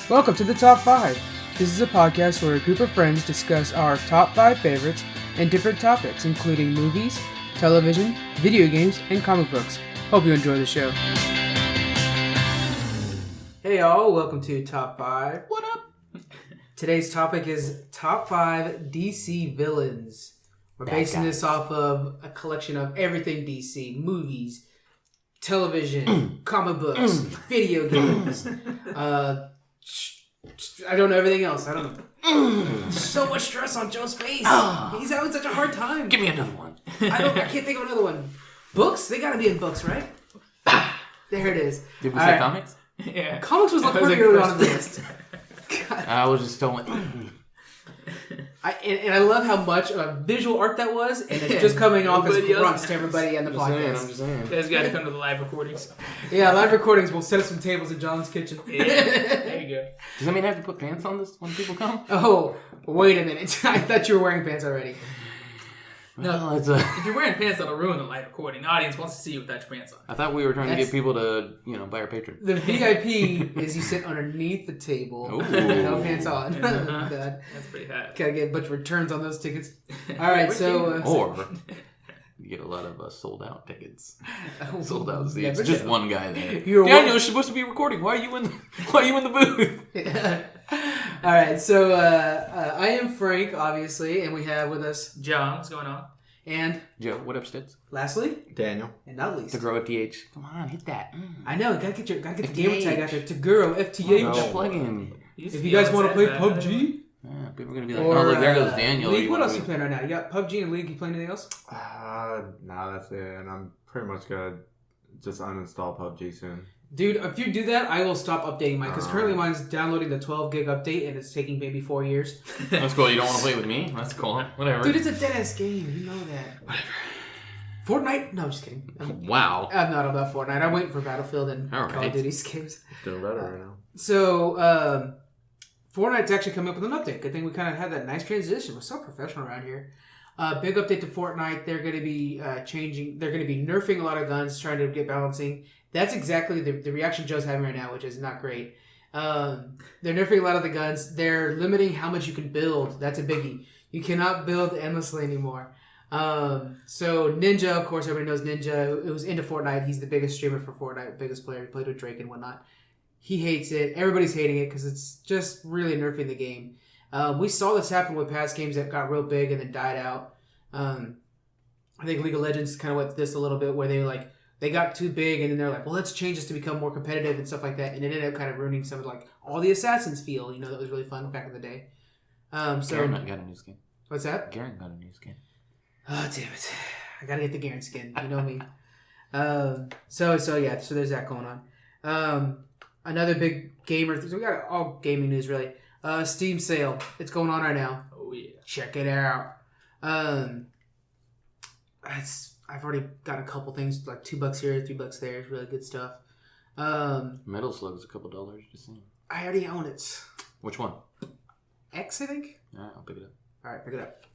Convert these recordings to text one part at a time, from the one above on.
Welcome to the Top 5. This is a podcast where a group of friends discuss our top 5 favorites and different topics, including movies, television, video games, and comic books. Hope you enjoy the show. Hey y'all, welcome to Top 5. What up? Today's topic is Top 5 DC Villains. We're basing this off of a collection of everything DC. Movies, television, comic books, video games. I don't know everything else. I don't know. So much stress on Joe's face. He's having such a hard time. Give me another one. I can't think of another one. Books? They gotta be in books, right? There it is. Did we say comics? Yeah. Comics was pretty early on the list. I was just stolen. And I love how much visual art that was, and it's just coming off as grunts to everybody in the podcast. I'm just saying. You guys got to come to the live recordings. Yeah, live recordings. We'll set up some tables in John's kitchen. Yeah, there you go. Does that mean I have to put pants on this when people come? Oh, wait a minute. I thought you were wearing pants already. No, if you're wearing pants, that'll ruin the live recording. The audience wants to see you without your pants on. I thought we were trying to get people to, buy our Patreon. The VIP is you sit underneath the table, no pants on. God. That's pretty hot. Gotta get a bunch of returns on those tickets. All right, so or you get a lot of sold out tickets. Sold out seats. Just one guy there. Daniel, you're supposed to be recording. Why are you in the booth? All right, so I am Frank, obviously, and we have with us John. What's going on? And Joe, what up, Stitz? Lastly, Daniel, and not least, to grow a TH. Come on, hit that. I know, gotta get the gamer tag out there. Taguro, FTH. Plug in. If you guys want to play PUBG, yeah, people are gonna be like, oh look, there goes Daniel. League. What else are you playing right now? You got PUBG and League. You playing anything else? nah, that's it. And I'm pretty much gonna just uninstall PUBG soon. Dude, if you do that, I will stop updating mine, because currently mine's downloading the 12 gig update, and it's taking maybe 4 years. That's cool. You don't want to play with me? That's cool. Whatever. Dude, it's a dead-ass game. You know that. Whatever. Fortnite? No, I'm just kidding. Wow. I'm not about Fortnite. I'm waiting for Battlefield and Call of Duty's games. Doing better right now. So, Fortnite's actually coming up with an update. Good thing we kind of had that nice transition. We're so professional around here. Big update to Fortnite. They're going to be changing. They're going to be nerfing a lot of guns, trying to get balancing. That's exactly the reaction Joe's having right now, which is not great. They're nerfing a lot of the guns. They're limiting how much you can build. That's a biggie. You cannot build endlessly anymore. So Ninja, of course, everybody knows Ninja. It was into Fortnite. He's the biggest streamer for Fortnite, biggest player. He played with Drake and whatnot. He hates it. Everybody's hating it because it's just really nerfing the game. We saw this happen with past games that got real big and then died out. I think League of Legends kind of went this a little bit where they got too big and then they're like, well, let's change this to become more competitive and stuff like that. And it ended up kind of ruining some of all the Assassins feel, that was really fun back in the day. Garen got a new skin. What's that? Garen got a new skin. Oh, damn it. I gotta get the Garen skin. You know me. So there's that going on. Another big gamer, we got all gaming news really. Steam sale. It's going on right now. Oh, yeah. Check it out. I've already got a couple things, like $2 here, $3 there. It's really good stuff. Metal Slug's a couple dollars. Just saying. I already own it. Which one? X, I think. Alright, I'll pick it up. Alright, pick it up.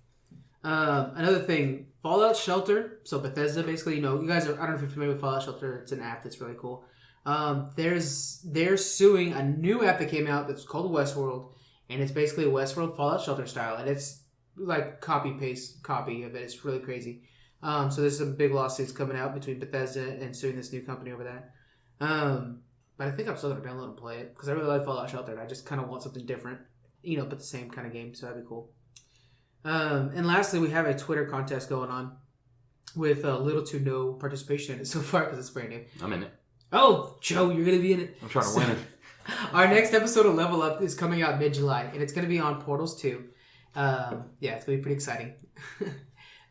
Another thing, Fallout Shelter. So Bethesda, basically, you guys are, I don't know if you're familiar with Fallout Shelter. It's an app that's really cool. They're suing a new app that came out that's called Westworld, and it's basically a Westworld Fallout Shelter style, and it's like copy of it. It's really crazy. So there's some big lawsuits coming out between Bethesda and suing this new company over that. But I think I'm still going to download and play it because I really like Fallout Shelter. And I just kind of want something different, but the same kind of game. So that'd be cool. And lastly, we have a Twitter contest going on with little to no participation in it so far because it's brand new. I'm in it. Oh, Joe, you're going to be in it. I'm trying to win it. Our next episode of Level Up is coming out mid-July, and it's going to be on Portals 2. It's going to be pretty exciting.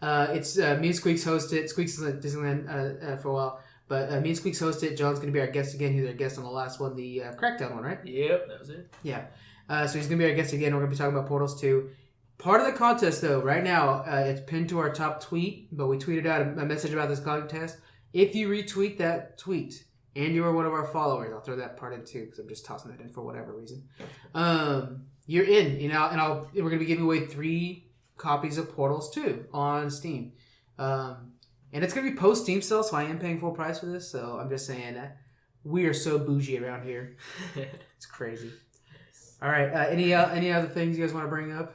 It's me and Squeaks host it. Squeaks is at Disneyland for a while, but me and Squeaks host it. John's going to be our guest again. He was our guest on the last one, the Crackdown one, right? Yep, that was it. Yeah. So he's going to be our guest again. We're going to be talking about Portals 2. Part of the contest, though, right now, it's pinned to our top tweet, but we tweeted out a message about this contest. If you retweet that tweet and you are one of our followers, I'll throw that part in too because I'm just tossing that in for whatever reason. You're in, and we're going to be giving away 3 copies of Portals 2 on Steam. And it's going to be post-Steam sale, so I am paying full price for this. So I'm just saying that we are so bougie around here. It's crazy. All right. Any other things you guys want to bring up?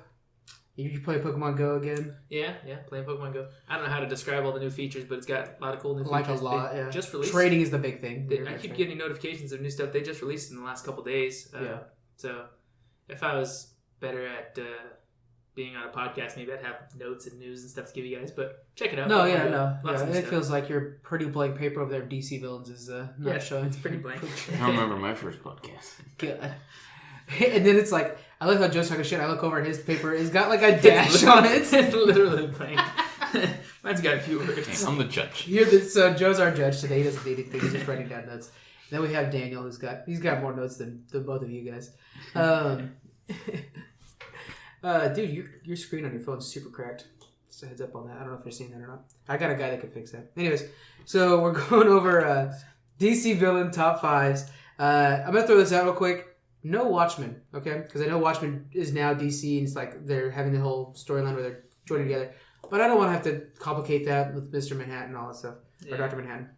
You play Pokemon Go again? Yeah, playing Pokemon Go. I don't know how to describe all the new features, but it's got a lot of cool new features. Like a lot, yeah. Just released. Trading is the big thing. I keep getting notifications of new stuff they just released in the last couple days. So if I was better at being on a podcast, maybe I'd have notes and news and stuff to give you guys. But check it out. It feels like your pretty blank paper over there. DC Villains is not showing. It's pretty blank. I remember my first podcast. Good. And then it's like, I like how Joe's talking shit. I look over at his paper. It's got like a dash on it. It's literally blank. Mine's got a few words. Hey, I'm the judge. So Joe's our judge today. He doesn't need anything. He's just writing down notes. Then we have Daniel, he's got more notes than both of you guys. Dude, your screen on your phone is super cracked. Just a heads up on that. I don't know if you're seeing that or not. I got a guy that can fix that. Anyways, so we're going over DC villain top 5s. I'm gonna throw this out real quick. No Watchmen, okay? Because I know Watchmen is now DC, and it's like they're having the whole storyline where they're joining together. But I don't want to have to complicate that with Mr. Manhattan and all that stuff, or Dr. Manhattan.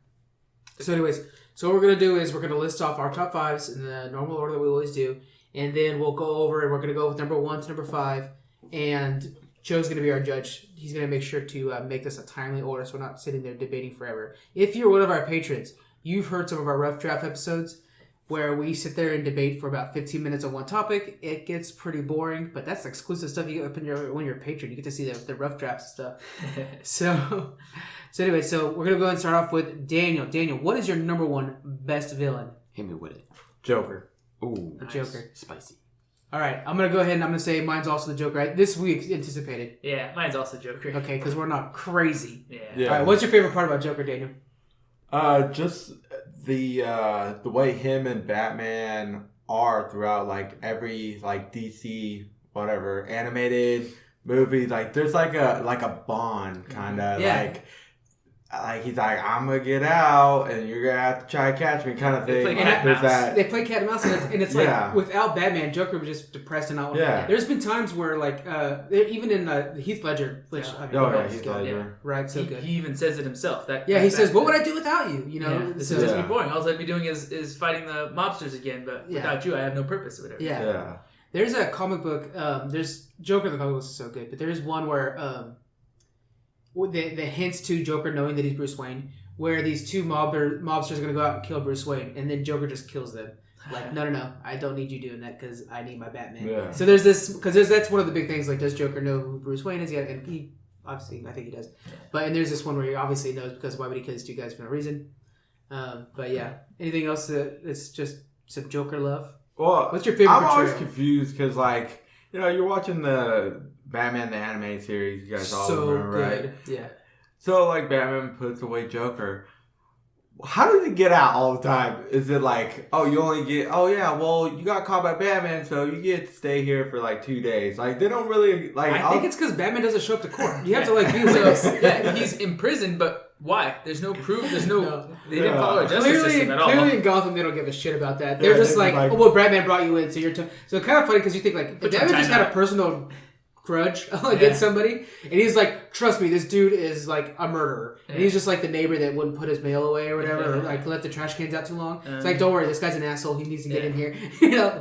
So anyways, what we're going to do is we're going to list off our top 5s in the normal order that we always do, and then we'll go over, and we're going to go with number 1 to number 5, and Joe's going to be our judge. He's going to make sure to make this a timely order so we're not sitting there debating forever. If you're one of our patrons, you've heard some of our rough draft episodes, where we sit there and debate for about 15 minutes on one topic. It gets pretty boring, but that's exclusive stuff you get when you're a patron. You get to see the rough draft stuff. So anyway, we're going to go ahead and start off with Daniel. Daniel, what is your number 1 best villain? Hit me with it. Joker. Ooh, the Joker. Spicy. All right, I'm going to go ahead and I'm going to say mine's also the Joker. Right? This week's anticipated. Yeah, mine's also Joker. Okay, because we're not crazy. Yeah. All right, what's your favorite part about Joker, Daniel? Just the way him and Batman are throughout like every like DC whatever animated movie. Like there's like a bond kind of like he's like, I'm gonna get out and you're gonna have to try to catch me kind of thing. They play cat and mouse. They play cat and mouse, and it's like without Batman, Joker was just depressed and not. Yeah. There's been times where like even in the Heath Ledger, which Heath Ledger, right? So good. He even says it himself. He says, "What would I do without you?" You know, this is just be boring. All I'd be doing is fighting the mobsters again, but without you, I have no purpose or whatever. Yeah. There's a comic book. There's Joker. The comic book is so good, but there is one where the hints to Joker knowing that he's Bruce Wayne, where these two mobsters are going to go out and kill Bruce Wayne, and then Joker just kills them. Like, no, I don't need you doing that because I need my Batman. Yeah. So there's this, because that's one of the big things, like, does Joker know who Bruce Wayne is yet? And he, obviously, I think he does. And there's this one where he obviously knows, because why would he kill these two guys for no reason? But yeah, anything else that's just some Joker love? Well, what's your favorite I'm portrayal? always confused because, like, you're watching the Batman the animated series. You guys all remember, right? Yeah. So, like, Batman puts away Joker. How does he get out all the time? Is it like, you only get, you got caught by Batman, so you get to stay here for like 2 days. Like, they don't really, like... I think it's because Batman doesn't show up to court. You have to, like, be with us. He's imprisoned, but why? There's no proof. There's no... They didn't follow a justice system at all. Clearly in Gotham, they don't give a shit about that. They're just like, Batman brought you in, so you're... So it's kind of funny because you think, like, if Batman just had a personal grudge against somebody, and he's like, trust me, this dude is like a murderer, and he's just like the neighbor that wouldn't put his mail away or whatever, or like let the trash cans out too long. It's like, don't worry, this guy's an asshole, he needs to get in here.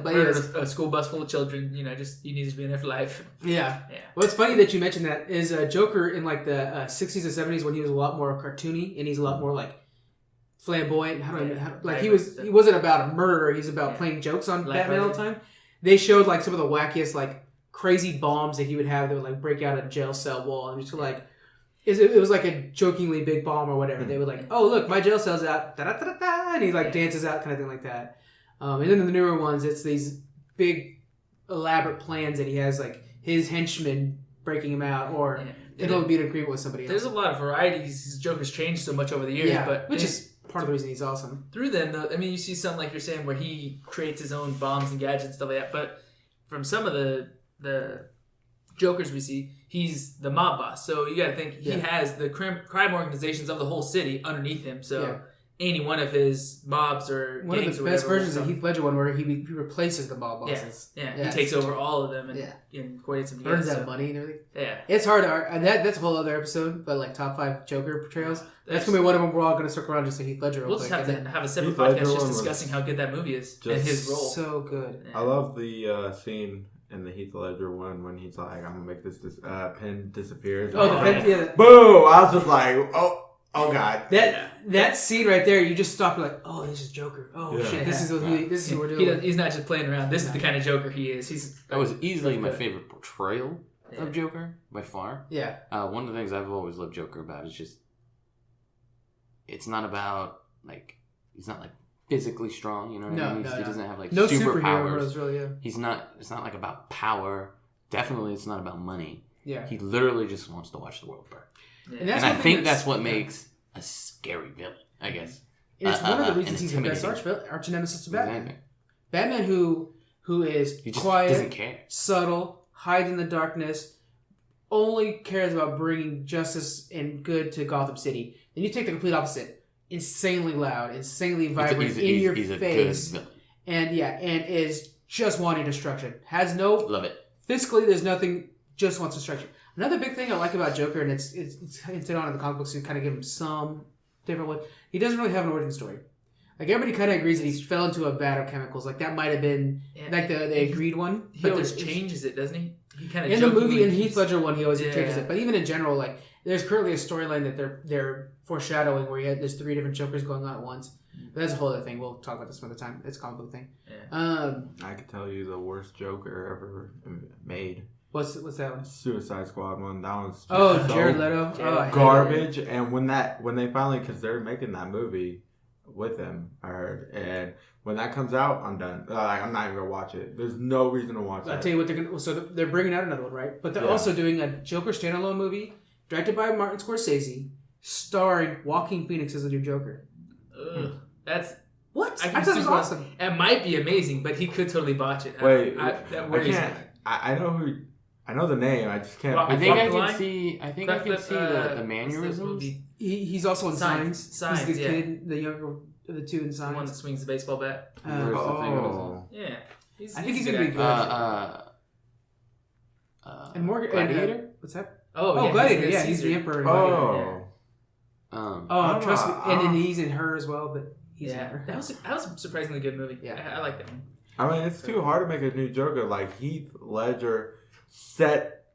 But a school bus full of children, just he needs to be in there for life. Yeah. Well, it's funny that you mentioned that. Is Joker in like the 60s and 70s when he was a lot more cartoony and he's a lot more like flamboyant. He wasn't about a murderer, he's about playing jokes on Batman all the time. They showed like some of the wackiest like crazy bombs that he would have that would like break out a jail cell wall, and just like it was like a jokingly big bomb or whatever. They would like, oh look, my jail cell's out, da da da da, and he like dances out, kind of thing like that. And then in the newer ones, it's these big elaborate plans that he has, like his henchmen breaking him out, or it'll be an agreement with somebody else. There's a lot of varieties. Joker's changed so much over the years, which is part of the reason he's awesome. Through them, though, I mean, you see some like you're saying where he creates his own bombs and gadgets and stuff like that, but from some of the Jokers we see, he's the mob boss. So you got to think he has the crime organizations of the whole city underneath him. So any one of his mobs or one gangs of the or best whatever versions of Heath Ledger one where he replaces the mob bosses. Yeah. He takes over all of them and coordinates them together. Burns that money and everything. Yeah. It's hard to that's a whole other episode, but like top 5 Joker portrayals. That's gonna be one of them. We're all gonna circle around just to Heath Ledger real We'll quick. just have to have a separate Heath Ledger podcast just one discussing how good that movie is and his role. So good. Yeah. I love the scene in the Heath Ledger one when he's like, "I'm gonna make this pen disappear." Oh, the pen, yeah. Boom! I was just like, oh god. That scene right there, you just stop. You're like, oh, this is Joker. Oh shit, this is what we're doing. He's not just playing around. This is the kind of Joker he is. That was easily my favorite portrayal of Joker by far. Yeah. One of the things I've always loved Joker about is just it's not about like he's not like physically strong, you know what I mean? He doesn't have like superpowers. Really, He's not. It's not like about power. Definitely, it's not about money. Yeah. He literally just wants to watch the world burn. Yeah. And I think that's what makes a scary villain, I guess. And it's one of the reasons he's the best arch nemesis to Batman. Exactly. Batman who is he just quiet, doesn't care, subtle, hides in the darkness, only cares about bringing justice and good to Gotham City. And you take the complete opposite. Insanely loud, insanely vibrant, in your face, and is just wanting destruction. Has no love it. Physically, there's nothing. Just wants destruction. Another big thing I like about Joker, and it's hinted on in the comic books to kind of give him some different one. He doesn't really have an origin story. Like everybody kind of agrees that he fell into a vat of chemicals. Like that might have been like the agreed one. He always changes it, doesn't he? He kind of in the movie in Heath Ledger one, he always changes it. But even in general, like there's currently a storyline that they're foreshadowing where there's 3 different Jokers going on at once. But that's a whole other thing. We'll talk about this some other time. It's a comic book thing. Yeah. I could tell you the worst Joker ever made. What's that one? Suicide Squad one. That one's just Jared Leto. Garbage. And when they finally, because they're making that movie with him, I heard, and when that comes out, I'm done. I'm not even gonna watch it. There's no reason to watch it. I'll tell you what they're gonna. So they're bringing out another one, right? But they're also doing a Joker standalone movie directed by Martin Scorsese, starring Joaquin Phoenix as the new Joker. That's what I thought it was awesome. It might be amazing, but he could totally botch it. That worries me. I know who. I know the name. I just can't. Well, I think I can see the mannerisms. He's also in Signs. Signs. He's the kid, the younger of the two in Signs. The one that swings the baseball bat. Where's the thing? Yeah. I think he's gonna be good. And Morgan Gladiator. What's that? Oh, Gladiator. Yeah, he's the emperor. Trust me. And then he's in Her as well, but he's in Her. That was a surprisingly good movie. Yeah, I like that one. I mean, it's too hard to make a new Joker. Like Heath Ledger set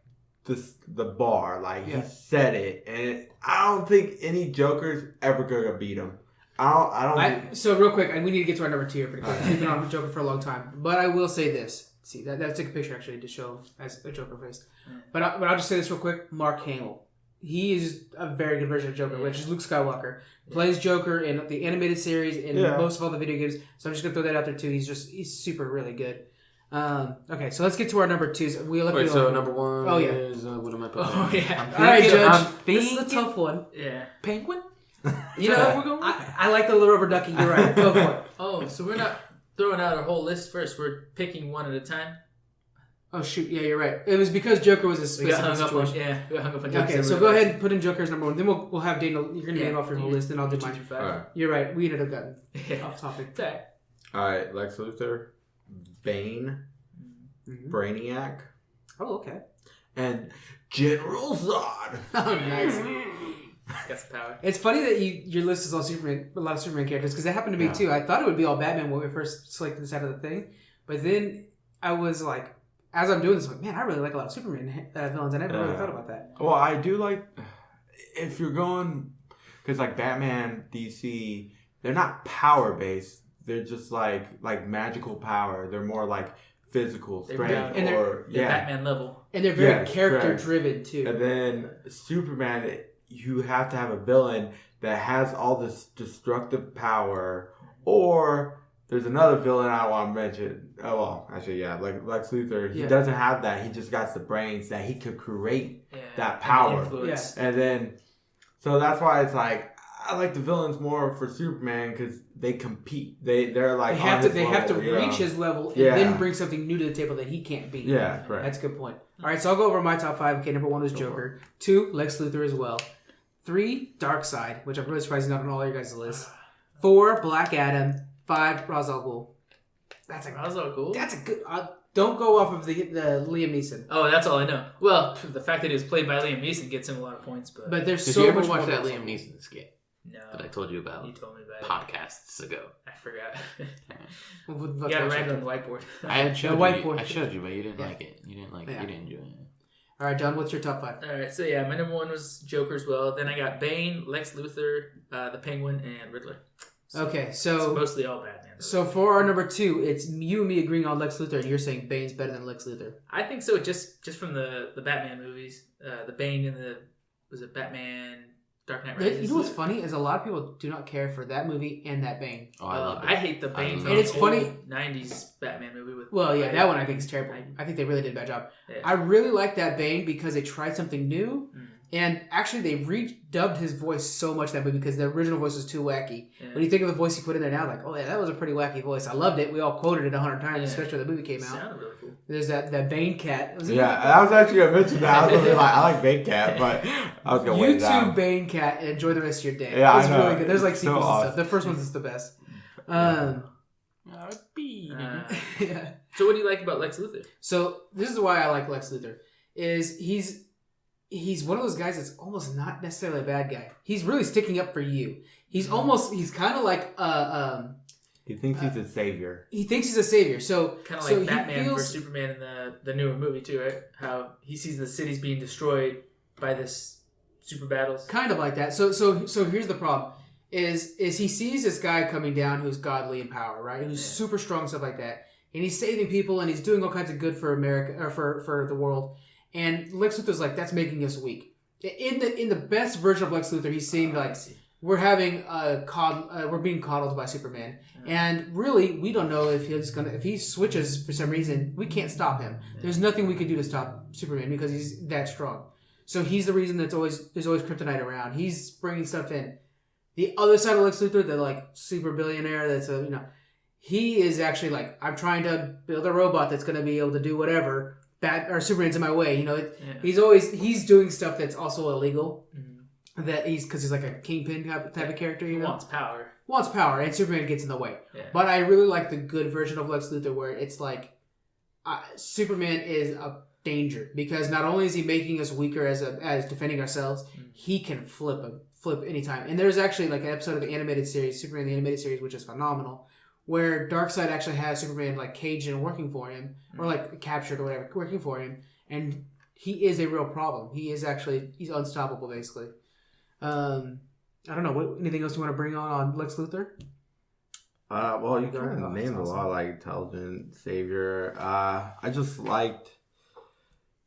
the bar. Like he set it, and I don't think any Joker's ever gonna beat him. I don't. So real quick, and we need to get to our number 2 here pretty quick. We've been on Joker for a long time, but I will say this. See, that took a picture actually to show as a Joker face. But I'll just say this real quick. Mark Hamill. He is a very good version of Joker, which is Luke Skywalker. Plays Joker in the animated series and most of all the video games. So I'm just going to throw that out there too. He's super really good. Okay, so let's get to our number 2s. So number 1 is what am I putting? Oh, yeah. All right, Judge. This is a tough one. Yeah. Penguin? You know, I like the little rubber ducky. You're right. Go for it. Oh, so we're not throwing out our whole list first. We're picking one at a time. Oh, shoot. Yeah, you're right. It was because Joker was a specific situation. We got hung up on Joker. Okay, so go ahead and put in Joker as number 1. Then we'll have Dana. You're going to name off your whole list, and I'll do mine. Right. You're right. We ended up getting off topic. All right, Lex Luthor, Bane, Brainiac. Oh, okay. And General Zod. Oh, nice. He's got some power. It's funny that your list is all Superman, a lot of Superman characters, because that happened to me too. I thought it would be all Batman when we first selected this out of the thing, but then I was like, as I'm doing this, I'm like, man, I really like a lot of Superman villains. I never really thought about that. Well, I do like, if you're going, because like Batman, DC, they're not power based. They're just like magical power. They're more like physical strength, they're Batman level, and they're very character driven too. And then Superman, you have to have a villain that has all this destructive power, or there's another villain I want to mention. Oh, well, actually, like Lex Luthor. He doesn't have that. He just got the brains that he could create that power. And then, so that's why it's like, I like the villains more for Superman because they compete. They're like they have to reach his level and then bring something new to the table that he can't beat. Yeah, right. That's a good point. All right, so I'll go over my top 5. Okay, number 1 is Joker. 2, Lex Luthor as well. 3, Darkseid, which I'm really surprised he's not on all your guys' list. 4, Black Adam. 5, Ra's al Ghul. That's a good. Don't go off of the Liam Neeson. Oh, that's all I know. Well, the fact that he was played by Liam Neeson gets him a lot of points. But there's Did so you ever much watch more that to Liam Neeson skit? No. That I told you about. You told me about podcasts ago. I forgot. You got to write it on the whiteboard. I showed whiteboard. I showed you, but you didn't like it. You didn't like it. You didn't enjoy it. All right, John. What's your top 5? All right, so yeah, my number 1 was Joker as well. Then I got Bane, Lex Luthor, the Penguin, and Riddler. Okay, so it's mostly all Batman. Really. So for our number 2, it's you and me agreeing on Lex Luthor, and you're saying Bane's better than Lex Luthor. I think so. Just from the Batman movies, the Bane and was it Batman Dark Knight Rises? You know what's funny is a lot of people do not care for that movie and that Bane. Oh, I love it. I hate the Bane. And it's funny. 90s Batman movie with. Well, yeah, that one I think is terrible. I think they really did a bad job. Yeah. I really like that Bane because they tried something new. And actually, they redubbed his voice so much that movie because the original voice was too wacky. Yeah. When you think of the voice he put in there now, like, oh yeah, that was a pretty wacky voice. I loved it. We all quoted it 100 times, especially when the movie came out. Sounded really cool. There's that Bane cat. I was actually going to mention that. I was like, I like Bane cat, but I was going to wait it out. YouTube Bane cat and enjoy the rest of your day. Yeah, it's really good. There's like sequels and stuff. The first one's just the best. Yeah. So what do you like about Lex Luthor? So this is why I like Lex Luthor. Is he's one of those guys that's almost not necessarily a bad guy. He's really sticking up for you. He's kind of like he thinks he's a savior. He thinks he's a savior. So kind of like Batman versus Superman in the newer movie too, right? How he sees the cities being destroyed by this super battles. Kind of like that. So here's the problem. Is he sees this guy coming down who's godly in power, right? Who's super strong, stuff like that. And he's saving people and he's doing all kinds of good for America or for the world. And Lex Luthor's like, that's making us weak. In the best version of Lex Luthor, he's seeing like we're being coddled by Superman, and really we don't know if he switches for some reason, we can't stop him. There's nothing we can do to stop Superman because he's that strong. So he's the reason there's always kryptonite around. He's bringing stuff in. The other side of Lex Luthor, the like super billionaire, he is actually like, I'm trying to build a robot that's going to be able to do whatever. Superman's in my way, He's doing stuff that's also illegal. Mm-hmm. That because he's like a kingpin type of character. He wants power, and Superman gets in the way. Yeah. But I really like the good version of Lex Luthor, where it's like Superman is a danger because not only is he making us weaker as defending ourselves, he can flip anytime. And there's actually like an episode of the animated series, Superman the animated series, which is phenomenal, where Darkseid actually has Superman like caged and working for him, or like captured or whatever, working for him, and he is a real problem. He's unstoppable basically. I don't know. Anything else you want to bring on Lex Luthor? Well, you kind of named a lot, like intelligent savior. I just liked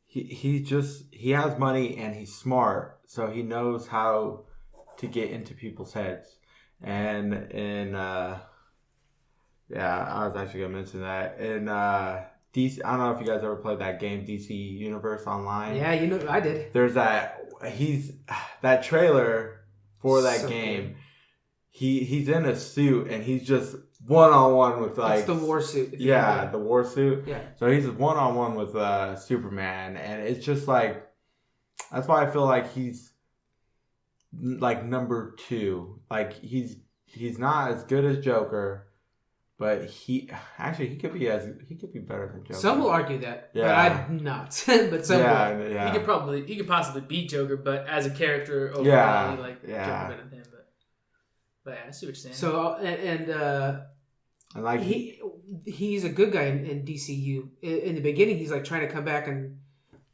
he has money and he's smart, so he knows how to get into people's heads, and yeah, I was actually going to mention that. And DC, I don't know if you guys ever played that game, DC Universe Online. Yeah, I did. There's that trailer for that game. Good. He's in a suit and he's just one-on-one with like... It's the war suit. The war suit. Yeah. So he's just one-on-one with Superman, and it's just like... That's why I feel like he's like number 2. Like he's not as good as Joker, but he could be better than Joker. Some will argue that, but I'm not. But some will. Yeah. He could possibly beat Joker, but as a character overall, Joker better than him. But yeah, I see what you're saying. So and like he's a good guy in DCU. In the beginning, he's like trying to come back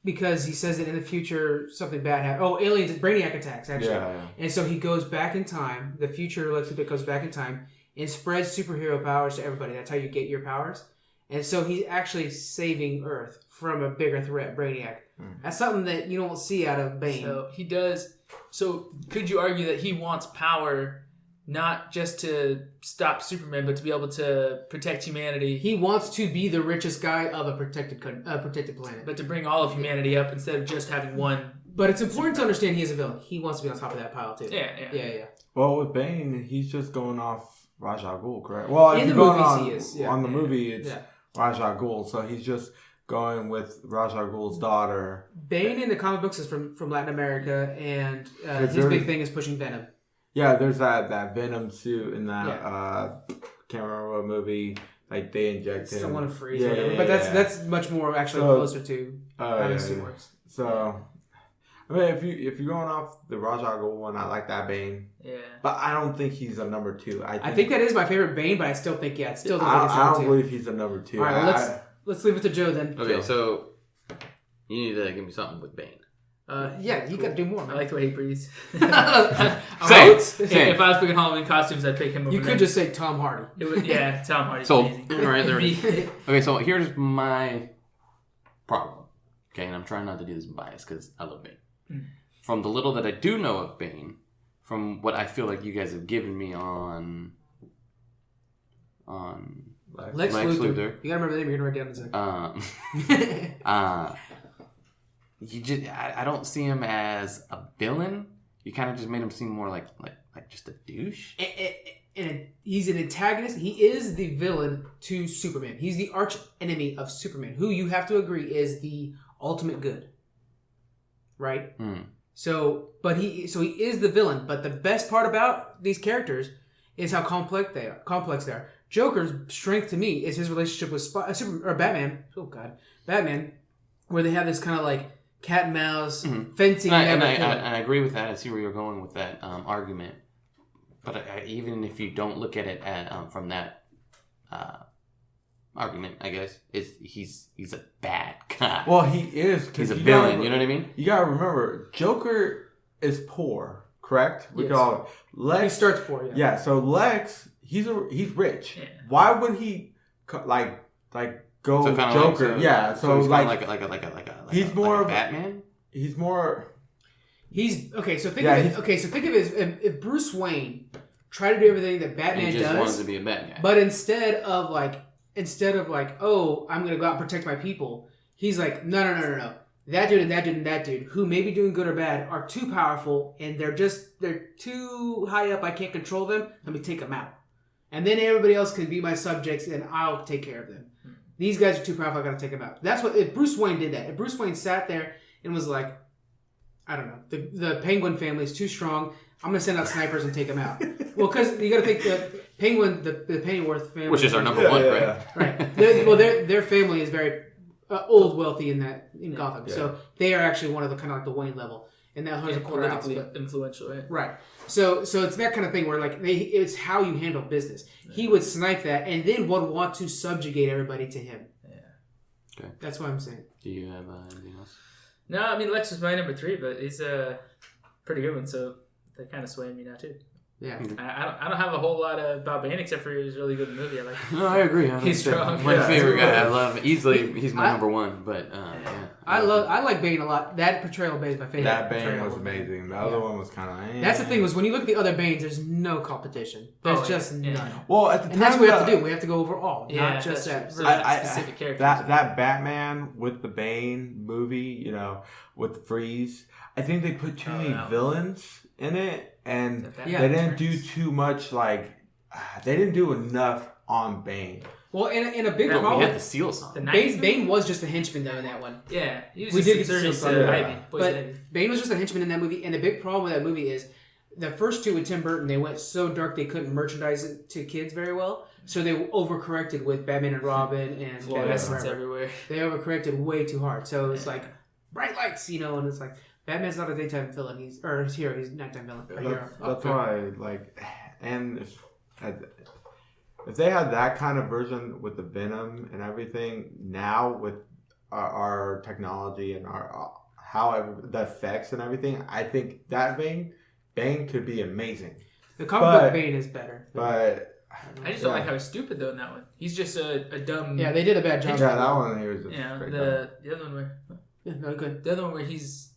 because he says that in the future something bad happened. Oh, aliens! It's Brainiac attacks actually. Yeah. And so he goes back in time. The future Lex Luthor goes back in time and spreads superhero powers to everybody. That's how you get your powers. And so he's actually saving Earth from a bigger threat, Brainiac. That's something that you don't see out of Bane. So he does. So could you argue that he wants power not just to stop Superman, but to be able to protect humanity? He wants to be the richest guy of a protected planet. But to bring all of humanity up instead of just having one. But it's important to understand he is a villain. He wants to be on top of that pile, too. Yeah. Well, with Bane, he's just going off Ra's al Ghul, correct? Well, if you're going on the movie, it's Ra's al Ghul, so he's just going with Ra's al Ghul's daughter. Bane in the comic books is from Latin America, and his big thing is pushing Venom. Yeah, there's that Venom suit in that can't remember what movie. Like they inject him. Someone freeze, whatever. But that's much more actually closer to how the suit works. So, I mean, if you're going off the Ra's al Ghul one, I like that Bane. Yeah. But I don't think he's a number 2. I think that is my favorite Bane, but I still think I don't believe he's a number 2. All right, let's leave it to Joe then. Okay, so you need to give me something with Bane. You got to do more. Man. I like the way he breathes. Same. If I was picking Halloween costumes, I'd pick him over. You could just say Tom Hardy. Tom Hardy's so, amazing. Right there. Okay, so here's my problem. Okay, and I'm trying not to do this bias because I love Bane. From the little that I do know of Bane, from what I feel like you guys have given me on Lex Luthor. You gotta remember the name. You're gonna write down the I don't see him as a villain. You kind of just made him seem more like just a douche. And he's an antagonist. He is the villain to Superman. He's the arch enemy of Superman, who you have to agree is the ultimate good. Right? So he is the villain. But the best part about these characters is how complex they are. Joker's strength to me is his relationship with Batman. Oh God, Batman, where they have this kind of like cat and mouse fencing. And I agree with that. I see where you're going with that argument. But even if you don't look at it from that argument, I guess he's a bad guy. Well, he is. He's a villain. You know what I mean? You gotta remember, Joker is poor, correct? Yes. Lex. He starts poor. Yeah. So Lex, he's rich. Yeah. Why would he go so Joker? So he's like he's more of Batman. He's more. He's okay. So think of it. Okay, so think of it as if Bruce Wayne tried to do everything that Batman does. He just wanted to be a bad guy. But instead of oh, I'm gonna go out and protect my people, he's like, no. That dude and that dude and that dude, who may be doing good or bad, are too powerful and they're too high up. I can't control them. Let me take them out, and then everybody else can be my subjects and I'll take care of them. These guys are too powerful. I gotta take them out. That's what if Bruce Wayne did that. If Bruce Wayne sat there and was like, I don't know, the Penguin family is too strong. I'm going to send out snipers and take them out. Well, because you got to think the Penguin, the Pennyworth family, which is our number one, right? Right. Their family is very old, wealthy in Gotham, so they are actually one of the kind of like the Wayne level, and that has a politically influential, right? Right. So it's that kind of thing where like it's how you handle business. Right. He would snipe that, and then would want to subjugate everybody to him. Yeah. Okay. That's what I'm saying. Do you have anything else? No, I mean Lex was my number 3, but he's a pretty good one, so they kind of sway me now too. Yeah, I don't have a whole lot about Bane except for he was really good in the movie. I like him. No, I agree. He's strong. My favorite guy. I love him. Easily, he's my number 1. But I like Bane a lot. That portrayal of Bane is my favorite. That Bane was amazing. The other one was kind of. That's the thing was when you look at the other Banes, there's no competition. There's just none. Well, at the time, and that's what we have to do. We have to go overall, not just that specific character. That Batman with the Bane movie, with Freeze. I think they put too many villains in it, and they didn't do too much. They didn't do enough on Bane. Well, in a big problem, we had the seals on. Bane was just a henchman though in that one. Yeah, he was just service to Ivy. But Bane was just a henchman in that movie, and the big problem with that movie is the first two with Tim Burton, they went so dark they couldn't merchandise it to kids very well, so they overcorrected with Batman and Robin and fluorescents everywhere. They overcorrected way too hard, so it's like bright lights, and it's like. Batman's not a daytime villain. He's hero. He's a nighttime villain. That's why, and if they had that kind of version with the Venom and everything now with our technology and the effects and everything, I think that Bane could be amazing. The comic book Bane is better. But I just don't like how he's stupid though in that one. He's just a dumb. Yeah, they did a bad job. Yeah, that one he was. The other one where. Yeah, no good. The other one where he's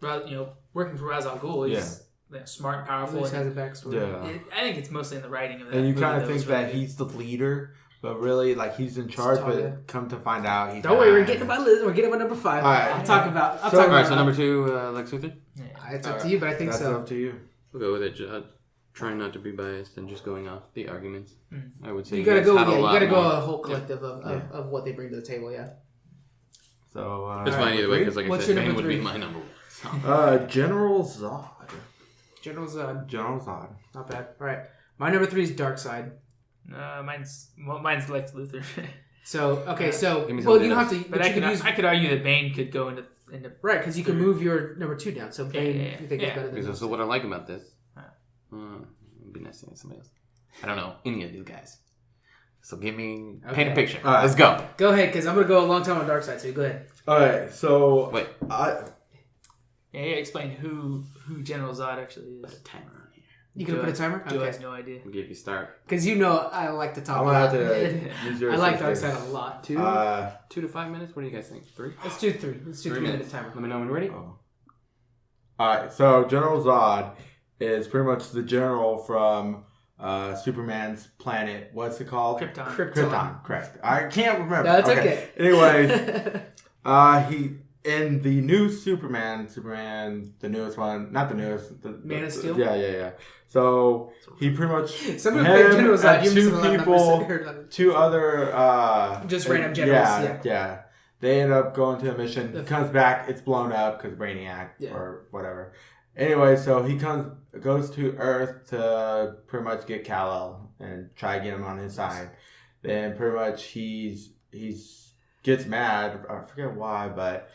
working for Ra's al Ghul. He's smart and powerful. He has a backstory. Yeah. I think it's mostly in the writing of that. And you kind of movie think that he's the leader, but really, he's in charge. But come to find out, he's don't worry, we're getting to my list. We're getting to my number 5. All right. I'll talk about. All right, so number 2, Lex Luthor. Yeah. It's up to you, but I think that's up to you. We'll go with it. Trying not to be biased and just going off the arguments. I would say you gotta go. Yeah, you gotta go a whole collective of what they bring to the table. Yeah. So it's fine either way because, like I said, Bane would be my number 1. General Zod. General Zod. General Zod. Not bad. All right. My number 3 is Darkseid. Mine's Lex Luthor. So Give me well, something you don't have else. to. But I could argue that Bane could go into Right, because you can move your number 2 down. So Bane, you think is better than So what I like about this, it'd be nice to get somebody else. I don't know any of these guys. So paint a picture. All right. Let's go. Go ahead, because I'm going to go a long time on Darkseid, so go ahead. Alright, so... Wait. Explain who General Zod actually is. Put a timer on here. You going to put a timer? Joe Okay. has no idea. We'll give you start. Because you know I like to talk I'm about going to have to use your I like assistance. Darkseid a lot. 2 to 5 minutes? What do you guys think? 3? Let's do 3. Let's do 3 minute timer. Let me know when you're ready. Oh. Alright, so General Zod is pretty much the general from Superman's planet. What's it called? Krypton. Correct. I can't remember. No, it's okay. Anyways, he in the new Superman, the newest one, not the newest, the Man of Steel? Yeah. So he pretty much Somebody played General Zod. and You're two missing a lot of people, numbers. two other Just random generals. Yeah. They end up going to a mission. He comes back. It's blown up because Brainiac or whatever. Anyway, so he goes to Earth to pretty much get Kal-El and try to get him on his side. Then pretty much he's gets mad. I forget why, but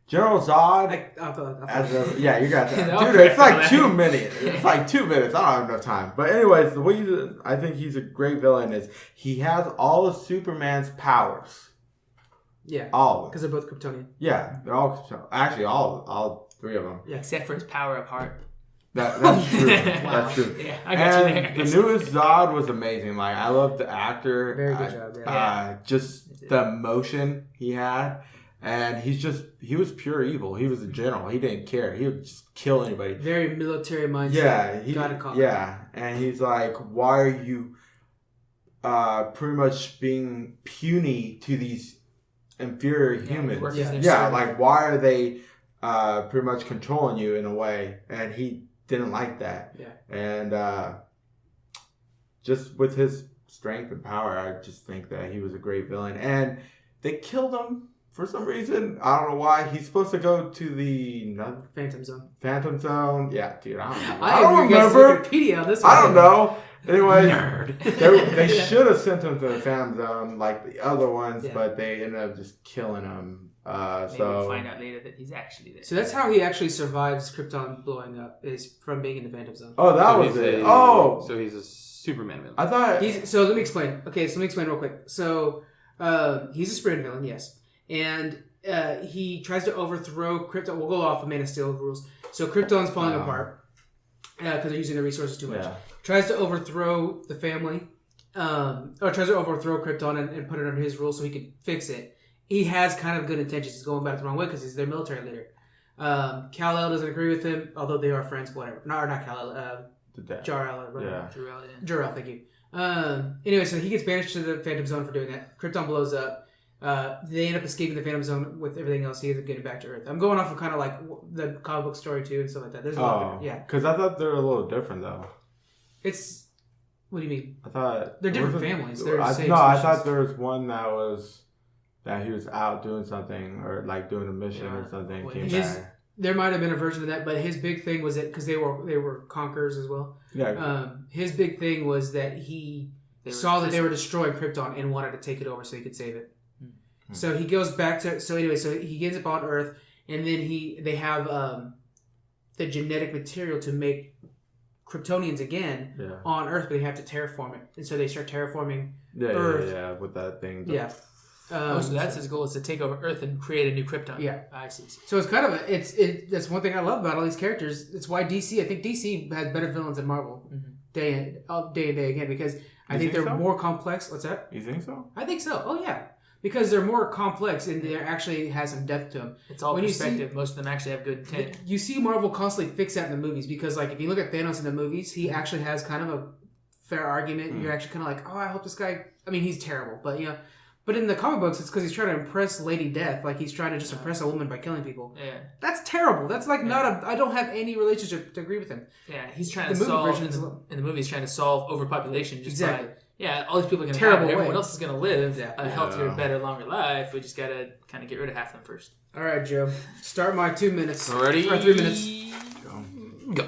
General Zod. You got that, dude. It's like 2 minutes. It's like 2 minutes. I don't have enough time. But anyways, the way I think he's a great villain is he has all of Superman's powers. Yeah, all of them. because they're both Kryptonian. Yeah, they're all actually all 3 of them. Yeah, except for his power of heart. That's true. Wow. That's true. Yeah, I got And you there. the newest Zod was amazing. Like I love the actor. Very good job. Yeah. Just the emotion he had, and he was pure evil. He was a general. He didn't care. He would just kill anybody. Very military mindset. Yeah, gotta call and he's like, why are you pretty much being puny to these inferior humans? Like why are they pretty much controlling you in a way? And he didn't like that. Yeah. And just with his strength and power, I just think that he was a great villain. And they killed him for some reason. I don't know why. He's supposed to go to the Phantom Zone. Yeah, dude. I don't know. I don't remember. Wikipedia on this one. I don't know. Anyway, Nerd. they should have sent him to the Phantom Zone like the other ones, but they ended up just killing him. Maybe we'll find out later that he's actually there. So that's how he actually survives Krypton blowing up, is from being in the Phantom Zone. Oh, that was it. So he's a Superman villain. I thought... So let me explain. Okay, so let me explain real quick. So he's a Superman villain, yes. And he tries to overthrow Krypton. We'll go off of Man of Steel rules. So Krypton's falling apart because they're using their resources too much. Yeah. Tries to overthrow the family, or tries to overthrow Krypton and put it under his rule so he could fix it. He has kind of good intentions. He's going about it the wrong way because he's their military leader. Kal-El doesn't agree with him, although they are friends, whatever. Not Kal-El, Jor-El. Jor-El, thank you. Anyway, so he gets banished to the Phantom Zone for doing that. Krypton blows up. They end up escaping the Phantom Zone with everything else. He ends up getting back to Earth. I'm going off of kind of like the comic book story too and stuff like that. There's a lot of different, because I thought they were a little different though. It's... What do you mean? I thought... They're different families. I thought there was one that he was out doing something or like doing a mission or something. There might have been a version of that, but his big thing was that because they were conquerors as well. Yeah. His big thing was that he saw that they were destroying Krypton and wanted to take it over so he could save it. Mm-hmm. So he goes back to so he ends up on Earth, and then they have the genetic material to make Kryptonians again on Earth, but they have to terraform it, and so they start terraforming Earth. With that thing. Yeah. So that's his goal, is to take over Earth and create a new Krypton. Yeah, I see. So it's kind of that's one thing I love about all these characters. It's why I think DC has better villains than Marvel day and day again, because I think they're more complex. What's that? You think so? I think so. Oh yeah, because they're more complex and they actually has some depth to them. It's all perspective. Most of them actually have good intent. You see Marvel constantly fix that in the movies, because like if you look at Thanos in the movies, he actually has kind of a fair argument. You're actually kind of like, oh, I hope this guy. I mean, he's terrible, but But in the comic books, it's because he's trying to impress Lady Death. Like, he's trying to just impress a woman by killing people. Yeah. That's terrible. That's like I don't have any relationship to agree with him. Yeah, he's trying to solve... In the movie, he's trying to solve overpopulation just by... Yeah, all these people are going to die, but everyone else is going to live a healthier, better, longer life. We just got to kind of get rid of half of them first. All right, Joe. Start my 2 minutes. Ready? Or 3 minutes. Go.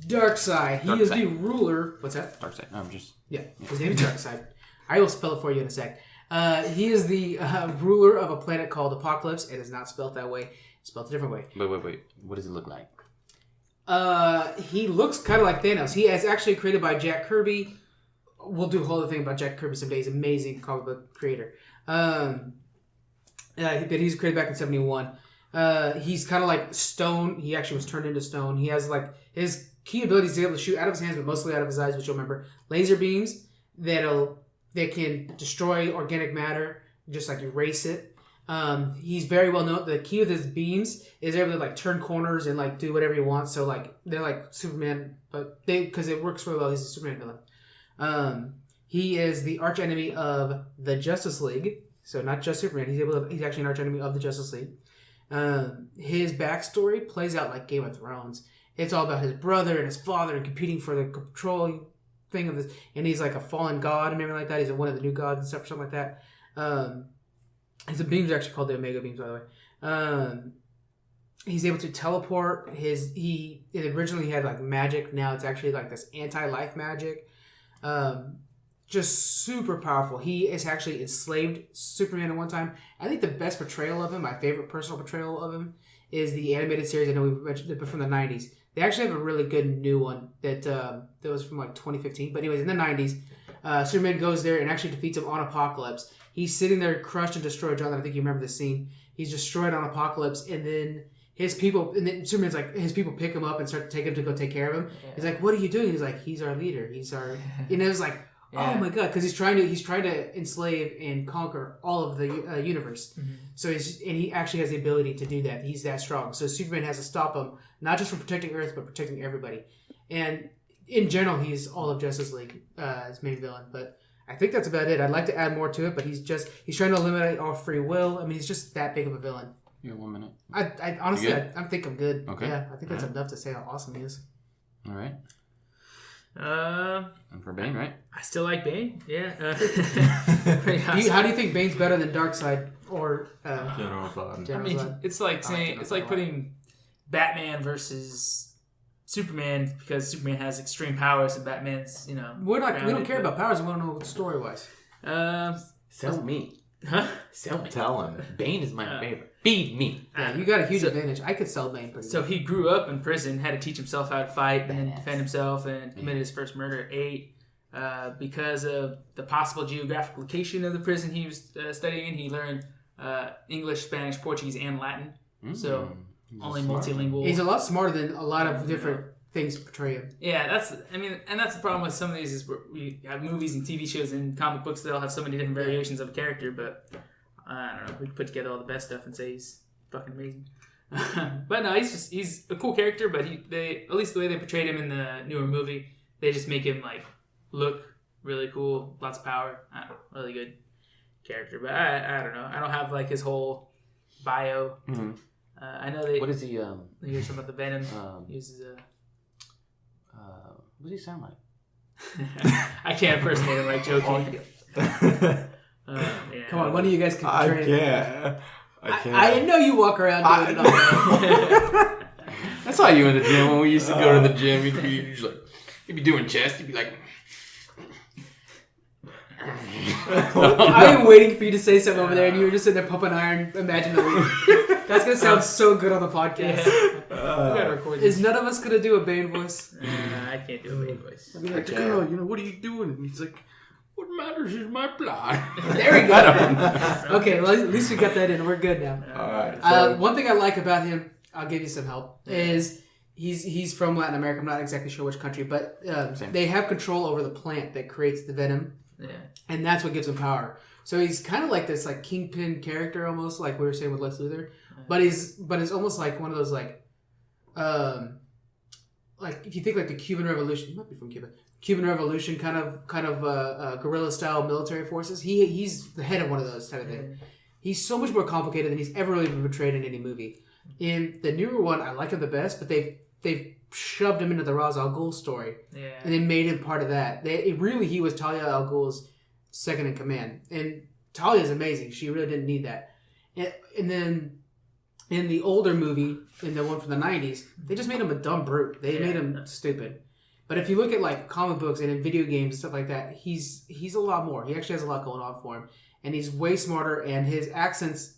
Darkseid. He is the Darkseid. ruler. What's that? Darkseid. No, I'm just. Yeah, his name is Darkseid. I will spell it for you in a sec. He is the ruler of a planet called Apocalypse. It is not spelled that way. It's spelled a different way. Wait. What does it look like? He looks kind of like Thanos. He is actually created by Jack Kirby. We'll do a whole other thing about Jack Kirby someday. He's an amazing comic book creator. That he's created back in 1971. He's kind of like stone. He actually was turned into stone. He has like his key abilities is able to shoot out of his hands, but mostly out of his eyes, which you'll remember. Laser beams that can destroy organic matter, just like erase it. He's very well known. The key with his beams is able to like turn corners and like do whatever he wants. So like they're like Superman, but because it works really well, he's a Superman villain. He is the arch enemy of the Justice League. So not just Superman. He's actually an arch enemy of the Justice League. His backstory plays out like Game of Thrones. It's all about his brother and his father and competing for the control thing of this. And he's like a fallen god and everything like that. He's one of the new gods and stuff or something like that. His beams are actually called the Omega beams, by the way. He's able to teleport. It originally had like magic. Now it's actually like this anti-life magic. Just super powerful. He is actually enslaved Superman at one time. I think the best portrayal of him, my favorite personal portrayal of him, is the animated series. I know we've mentioned it from the 90s. They actually have a really good new one that was from like 2015. But anyways, in the 90s, Superman goes there and actually defeats him on Apocalypse. He's sitting there crushed and destroyed. John, I think you remember this scene. He's destroyed on Apocalypse, and then Superman's like, his people pick him up and start to take him to go take care of him. Yeah. He's like, "What are you doing?" He's like, "He's our leader. He's our," and it was like, oh my god, because he's trying to enslave and conquer all of the universe. Mm-hmm. So he actually has the ability to do that. He's that strong. So Superman has to stop him, not just from protecting Earth, but protecting everybody. And in general, he's all of Justice League, his main villain. But I think that's about it. I'd like to add more to it, but he's trying to eliminate all free will. I mean, he's just that big of a villain. Yeah, 1 minute. I honestly, I think I'm good. Okay. Yeah, I think that's enough to say how awesome he is. All right. And for Bane, right? I still like Bane. Yeah. How do you think Bane's better than Darkseid or General Zod? I mean, it's like saying putting Batman versus Superman because Superman has extreme powers and Batman's we don't care about powers. We want to know story wise. Sell me. Huh? Sell me. Tell him. Bane is my favorite. Feed me. Yeah, you got a huge advantage. I could sell Bane. So he grew up in prison, had to teach himself how to fight and defend himself, and committed his first murder at 8. Because of the possible geographic location of the prison he was studying, he learned English, Spanish, Portuguese, and Latin. So only multilingual. He's a lot smarter than a lot of different things portray him. Yeah, that's the problem with some of these is we have movies and TV shows and comic books that all have so many different variations of a character, but I don't know. We can put together all the best stuff and say he's fucking amazing. But no, he's a cool character. But at least the way they portrayed him in the newer movie, they just make him like look really cool, lots of power. I don't know, really good character. But I don't know. I don't have like his whole bio. Mm-hmm. I know they. What is he? You're talking about the Venom. He uses a. What does he sound like? I can't impersonate him like joking. Come on, one of you guys can portray him. I can't. I know you walk around doing it all day. I saw you in the gym when we used to go to the gym. You'd be doing chest. You'd be like. I've been waiting for you to say something over there, and you were just sitting there pumping iron imaginally. That's gonna sound so good on the podcast. Is none of us gonna do a Bane voice? I can't do a Bane voice. I'd be like, girl, what are you doing? And he's like, what matters is my plot. There we go. Okay, well, at least we got that in. We're good now. All right. One thing I like about him, I'll give you some help, is he's from Latin America. I'm not exactly sure which country, but they have control over the plant that creates the venom. Yeah. And that's what gives him power. So he's kind of like this like kingpin character almost, like we were saying with Lex Luthor. But he's almost like one of those like if you think like the Cuban Revolution, he might be from Cuba. Cuban Revolution kind of guerrilla style military forces. He's the head of one of those type of thing. He's so much more complicated than he's ever really been portrayed in any movie. In the newer one, I like him the best, but they've shoved him into the Ra's al Ghul story, and they made him part of that. He was Talia al Ghul's second in command, and Talia's amazing. She really didn't need that. And then in the older movie, in the one from the 90s, they just made him a dumb brute. They made him stupid. But if you look at like comic books and in video games and stuff like that, he's a lot more. He actually has a lot going on for him, and he's way smarter, and his accent's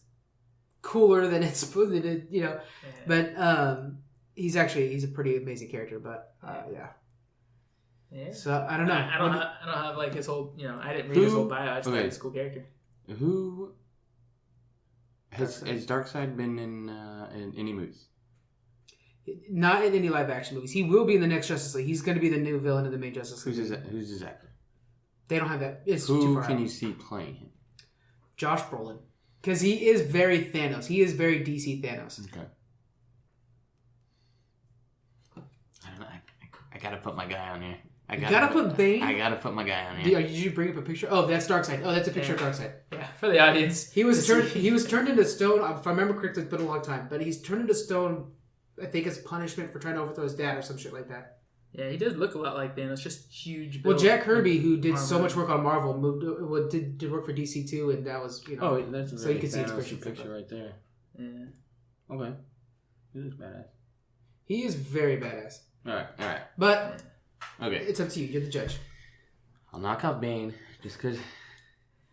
cooler than it's you know. But he's a pretty amazing character. But yeah. Yeah. So I don't know. I don't have like his whole. You know, I didn't read his whole bio. I just thought he was a cool character. Who has Darkseid been in any movies? Not in any live action movies. He will be in the next Justice League. He's going to be the new villain in the main Justice League. Who's his actor? They don't have that. It's Who too far can out. you see playing him? Josh Brolin, because he is very Thanos. He is very DC Thanos. Okay. I don't know. I gotta put my guy on here. You gotta put Bane. I gotta put my guy on here. Did you bring up a picture? Oh, that's Darkseid. Oh, that's a picture of Darkseid. Yeah, for the audience. He was turned into stone. If I remember correctly, it's been a long time, but he's turned into stone. I think as punishment for trying to overthrow his dad or some shit like that. Yeah, he does look a lot like Thanos, just huge. Well, Jack Kirby, who did Marvel. so much work on Marvel, did work for DC too, and that was Oh, that's a so you very can see Thanos inspiration picture right there. Yeah. Okay. He looks badass. He is very badass. All right. But Okay. it's up to you. You're the judge. I'll knock off Bane just because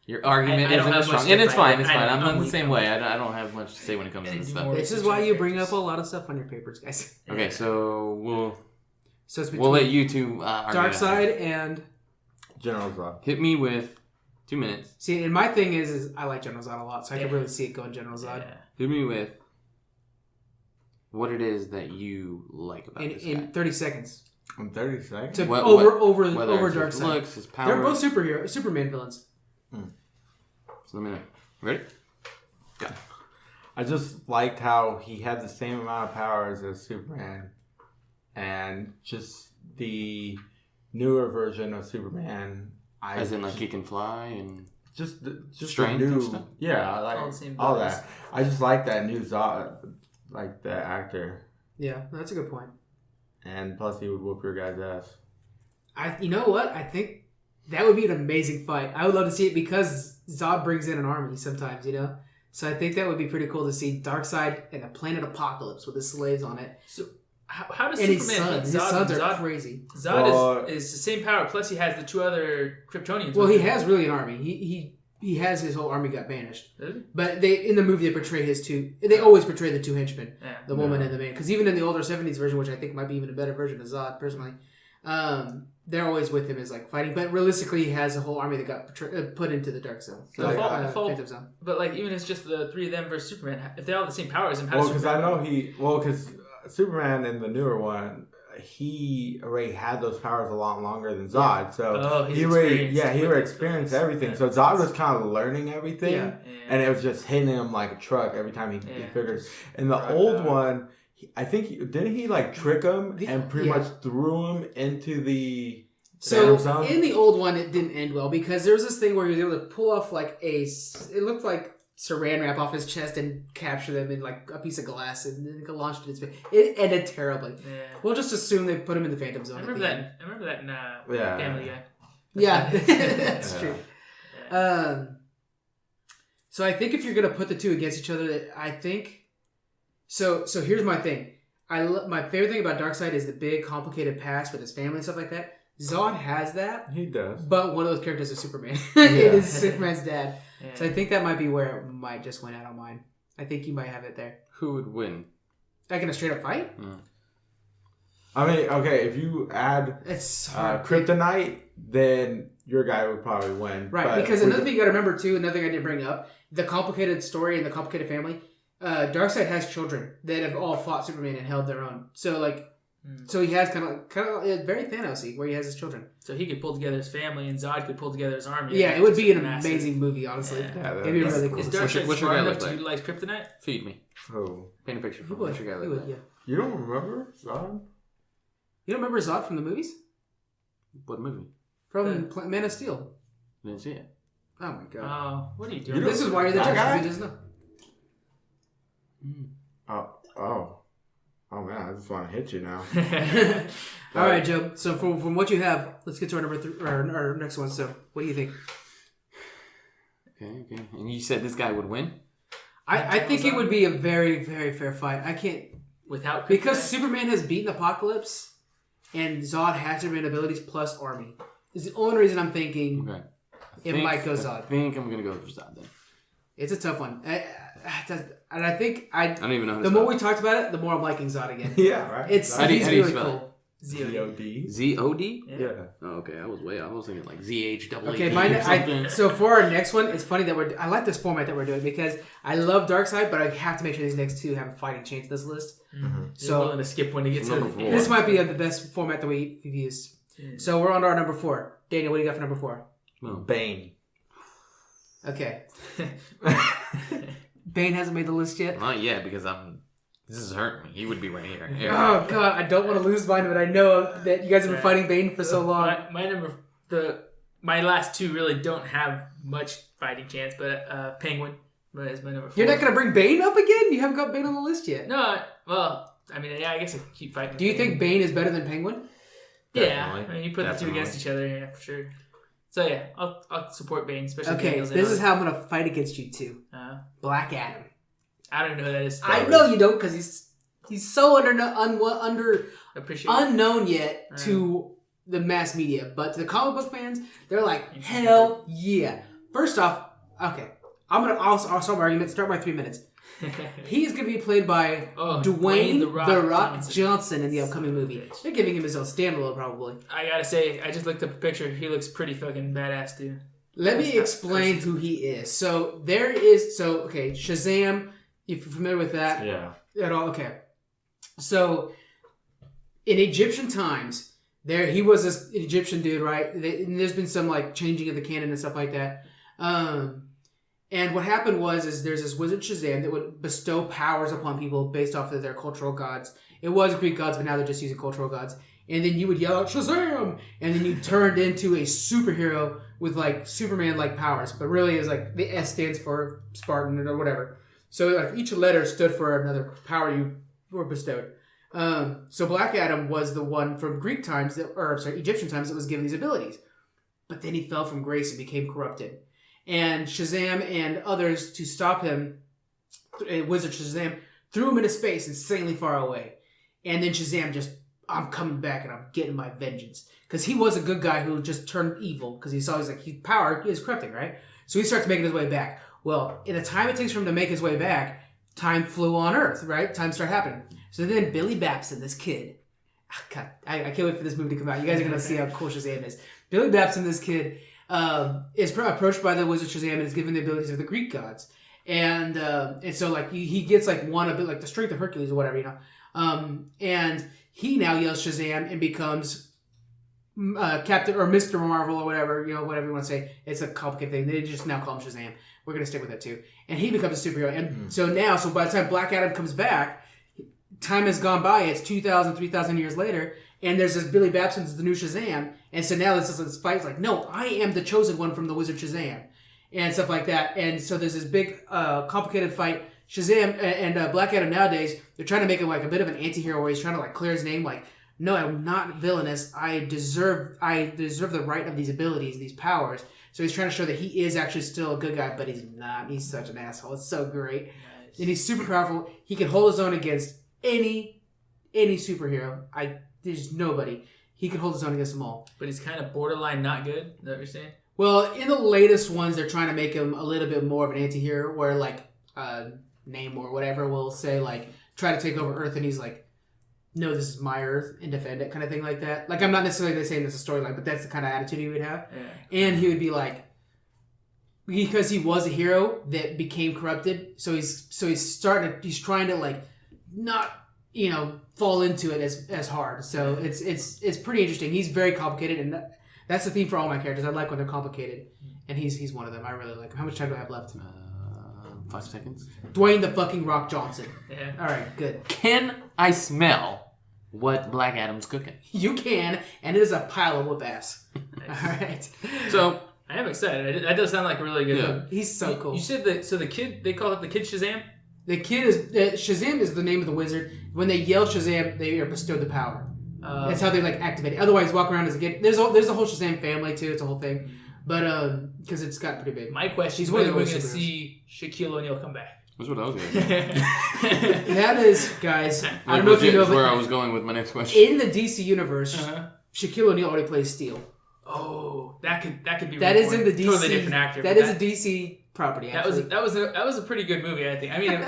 your argument I don't isn't have as strong. much And to it's fight. fine. It's I fine. don't I'm know the same way. I don't have much to say when it comes to this stuff. This is why you bring up a lot of stuff on your papers, guys. Okay, so we'll So it's let you two argue that. Darkseid and General Zod. Hit me with 2 minutes. see. And my thing is I like General Zod a lot, so I can really see it going General Zod. Yeah. Hit me with what it is that you like about this guy. In 30 seconds. In 30 seconds? To Whether over it's his Darkseid. looks, his power. They're both Superman villains. So let me know. Ready? Go. I just liked how he had the same amount of powers as Superman. And just the newer version of Superman. As in, like, he can fly and... Just strength the new, and stuff? Yeah, like All the same all abilities. that. I just like that new Zod, like the actor. Yeah, that's a good point. And plus he would whoop your guy's ass. You know what? I think that would be an amazing fight. I would love to see it because Zod brings in an army sometimes, you know? So I think that would be pretty cool to see Darkseid and a planet apocalypse with his slaves on it. So how does And his Superman sons. beat His Zod? sons are Zod, crazy. Zod is the same power. Plus, he has the two other Kryptonians. Well, with he him. has really an army. He has his whole army got banished. Does he? But in the movie they portray his two. They always portray the two henchmen, Yeah. the woman and the man. Because even in the older '70s version, which I think might be even a better version of Zod, personally, they're always with him as like fighting. But realistically, he has a whole army that got put into the Dark Zone, The fall- Phantom Zone. But like, even if it's just the three of them versus Superman, if they all have the same powers, then how Well, does because I Superman? know because Superman in the newer one, he already had those powers a lot longer than Zod. So Oh, he's he already, experienced he with already those experienced powers. everything. Yeah. So Zod was kind of learning everything. Yeah. And it was just hitting him like a truck every time he Yeah. figured. In the Right, old one, I think didn't he like trick him and pretty Yeah. much threw him into the So Phantom Zone? in the old one, it didn't end well because there was this thing where he was able to pull off like it looked like saran wrap off his chest and capture them in like a piece of glass and then launched it in space. It ended terribly. Yeah. We'll just assume they put him in the Phantom Zone. I at remember the that. end. I remember that in Yeah. Family Guy. Yeah, that's Yeah. true. Yeah. So I think if you're gonna put the two against each other, I think. So here's my thing. My favorite thing about Darkseid is the big complicated past with his family and stuff like that. Zod has that, He does. but one of those characters is Superman. Yeah. It is Superman's dad. Yeah. So I think that might be where it might just went out on mine. I think you might have it there. Who would win? Like in a straight up fight? I mean, okay, if you add It's hard. Kryptonite, then your guy would probably win. Right, But because we- another thing you gotta remember too, another thing I didn't bring up, the complicated story and the complicated family, Darkseid has children that have all fought Superman and held their own. So like, so he has kind of very Thanos-y, where he has his children. So he could pull together his family, and Zod could pull together his army. Yeah, it would be an Massive. amazing movie, honestly. Yeah. It'd be that's really cool. cool. Is to see. Darkseid what's your smart guy enough look to like? utilize kryptonite? Feed me. Oh. Paint a picture He for me. would, What's your guy he look would, like? yeah. You don't remember Zod? You don't remember Zod from the movies? What movie? From Man of Steel. Didn't see it. Oh my god. Oh, what are you doing? You This is why you're the that judge, guy? because he doesn't know. Oh man, I just want to hit you now. All right, Joe. So from what you have, let's get to our our next one. So, what do you think? Okay. And you said this guy would win? I think it would be a very, very fair fight. I can't Without because kryptonite? Superman has beaten Apocalypse, and Zod has certain abilities plus army. Is the only reason I'm thinking it might go Zod. I think I'm gonna go for Zod then. It's a tough one. And I think I don't even know. The more we talked about it, the more I'm liking Zod again. Yeah, right. He's how do you really spell cool. Z-O-D. Z-O-D? Yeah. Oh, okay. I was way off. I was thinking like Z-H-double-A-D Okay, so for our next one, it's funny that I like this format that we're doing because I love Darkseid, but I have to make sure these next two have a fighting chance in this list. Mm-hmm. So you're willing to skip one to get to number 4. This might be the best format that we've used. Yeah. So we're on to our number 4. Daniel, what do you got for number 4? Bane. Okay. Bane hasn't made the list yet? Not yet, because this is hurting me. He would be right here. Oh, God, I don't want to lose mine, but I know that you guys have been fighting Bane for so long. My last two really don't have much fighting chance, but Penguin is my number 4. You're not going to bring Bane up again? You haven't got Bane on the list yet. No, well, I mean, yeah, I guess I could keep fighting. Do you think Bane is better than Penguin? Yeah, I mean, you put the two against each other, yeah, for sure. So yeah, I'll support Bane, especially. Okay, this is how I'm going to fight against you too. Black Adam. I don't know who that is. I know you don't because he's so appreciated, unknown yet to the mass media, but to the comic book fans, they're like, hell yeah. First off, okay, I'll start my argument. Start my 3 minutes. He's going to be played by Dwayne The Rock Johnson in the upcoming movie. They're giving him his own standalone, probably. I gotta say, I just looked up a picture. He looks pretty fucking badass, dude. Let me explain who he is. So Shazam, if you're familiar with that at all, okay. So in Egyptian times, he was this Egyptian dude, right? And there's been some like changing of the canon and stuff like that. And what happened was there's this wizard Shazam that would bestow powers upon people based off of their cultural gods. It was Greek gods, but now they're just using cultural gods. And then you would yell out Shazam, and then you turned into a superhero with like Superman-like powers. But really, it's like the S stands for Spartan or whatever. So like each letter stood for another power you were bestowed. So Black Adam was the one from Egyptian times that was given these abilities. But then he fell from grace and became corrupted. And Shazam and others, to stop him, Wizard Shazam, threw him into space insanely far away. And then Shazam I'm coming back and I'm getting my vengeance. Because he was a good guy who just turned evil. Because he saw his power is corrupting, right? So he starts making his way back. Well, in the time it takes for him to make his way back, time flew on Earth, right? Time started happening. So then Billy Batson, this kid. God, I can't wait for this movie to come out. You guys are going to see how cool Shazam is. Billy Batson, this kid, is approached by the wizard Shazam and is given the abilities of the Greek gods. And so like he gets like one a bit like the strength of Hercules or whatever, you know. And he now yells Shazam and becomes Captain or Mr. Marvel or whatever, you know, whatever you want to say. It's a complicated thing. They just now call him Shazam. We're going to stick with that too. And he becomes a superhero. And so by the time Black Adam comes back, time has gone by. It's 2,000, 3,000 years later. And there's this Billy Batson's the new Shazam. And so now this fight is like, no, I am the chosen one from the wizard Shazam. And stuff like that. And so there's this big, complicated fight. Shazam and Black Adam nowadays, they're trying to make him like a bit of an anti-hero where he's trying to like clear his name. Like, no, I'm not villainous. I deserve the right of these abilities, these powers. So he's trying to show that he is actually still a good guy, but he's not. He's such an asshole. It's so great. Nice. And he's super powerful. He can hold his own against any superhero. There's nobody. He can hold his own against them all. But he's kind of borderline not good. Is that what you're saying? Well, in the latest ones, they're trying to make him a little bit more of an anti-hero, where like Namor or whatever will say like try to take over Earth, and he's like, no, this is my Earth, and defend it, kind of thing like that. Like, I'm not necessarily saying that's a storyline, but that's the kind of attitude he would have. Yeah. And he would be like, because he was a hero that became corrupted, so he's trying to like not, you know, fall into it as hard. So it's pretty interesting. He's very complicated, and that's the theme for all my characters. I like when they're complicated, and he's one of them. I really like him. How much time do I have left? 5 seconds. Dwayne the fucking Rock Johnson. Yeah. All right, good. Can I smell what Black Adam's cooking? You can, and it is a pile of whoop ass. Nice. All right. So I am excited. That does sound like a really good one. He's so cool. You said that. So the kid, they call it the kid Shazam. The kid is Shazam is the name of the wizard. When they yell Shazam, they are bestowed the power. That's how they like activate it. Otherwise, walk around as a kid. There's a whole Shazam family too. It's a whole thing. But because it's got pretty big. My question is, when are we going to see Shaquille O'Neal come back? That's what I was going to say. That is, guys. I don't know if you know, That's where I but was going with my next question. in the DC universe, Shaquille O'Neal already plays Steel. Oh, that could be. That is in the DC. Totally different actor. That is a DC property. Actually. That was a pretty good movie. I think. I mean, I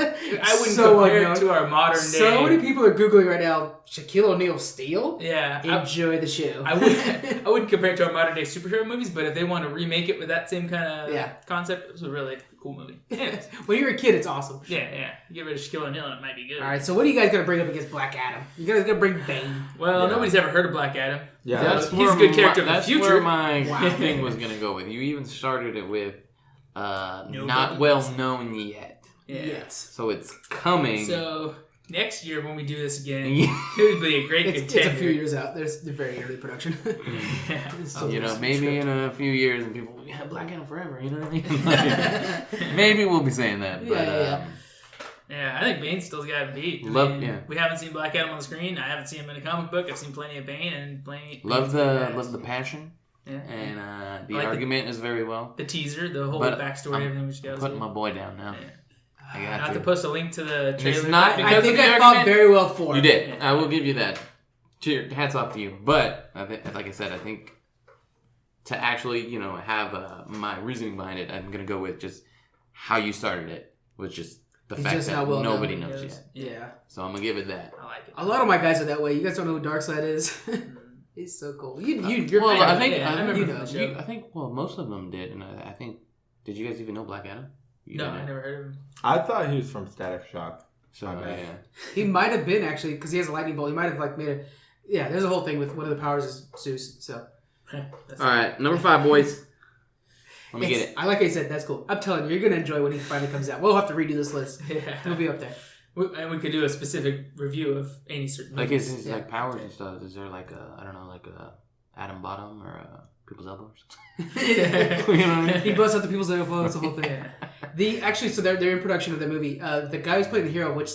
wouldn't So compare unknown. it to our modern day. So many people are googling right now. Shaquille O'Neal Steel. Yeah, Enjoy the show. I wouldn't compare it to our modern day superhero movies, but if they want to remake it with that same kind of concept, it was a really cool movie. Anyways, When you're a kid, it's awesome. yeah. You get rid of Shaquille O'Neal, and it might be good. All right, so what are you guys gonna bring up against Black Adam? You guys gonna bring Bane? Well, nobody's ever heard of Black Adam. Yeah, He's a good character for the That's future. where my thing was going to go with. You even started it with not well known yet. Yeah. Yes. So it's coming. So next year when we do this again, Yeah. it would be a great It's contender. a few years out. They're very early production. Yeah. It's still You know, just maybe script. in a few years, and people, Black Adam forever. You know what I mean? Like, maybe we'll be saying that. But, Yeah. Yeah, I think Bane's still got to beat. We haven't seen Black Adam on the screen. I haven't seen him in a comic book. I've seen plenty of Bane and plenty. Love the passion, Yeah. and the I like argument is very well. the teaser, the whole But backstory, I'm everything which goes. Putting my boy down now. Yeah. I got Not to. to post a link to the trailer. It's not I because think of the I fought argument. very well for You it. did. Yeah. I will give you that. Hats off to you. But like I said, I think to actually, have my reasoning behind it, I'm gonna go with just how you started it, was just the It's fact just that not well nobody known. knows yet. Yeah. So I'm gonna give it that. I like it. A lot of my guys are that way. You guys don't know who Darkseid is? He's so cool. You're Well, fan. I think Yeah, I remember you from know. the show. I think most of them did, and I think. Did you guys even know Black Adam? You No, didn't I know? never heard of him. I thought he was from Static Shock. So My bad. yeah. He might have been actually because he has a lightning bolt. He might have made a. Yeah, there's a whole thing with one of the powers is Zeus. So That's All right, number 5, boys. Let me get it. I like how you said that's cool. I'm telling you, you're gonna enjoy when he finally comes out. We'll have to redo this list. Yeah. He'll be up there. And we could do a specific review of any certain. Like movies. his like powers and stuff. Is there like a atom bottom or people's elbow or something? You know what I mean? He busts out the people's elbow. That's the whole thing. So they're in production of the movie. The guy who's playing the hero, which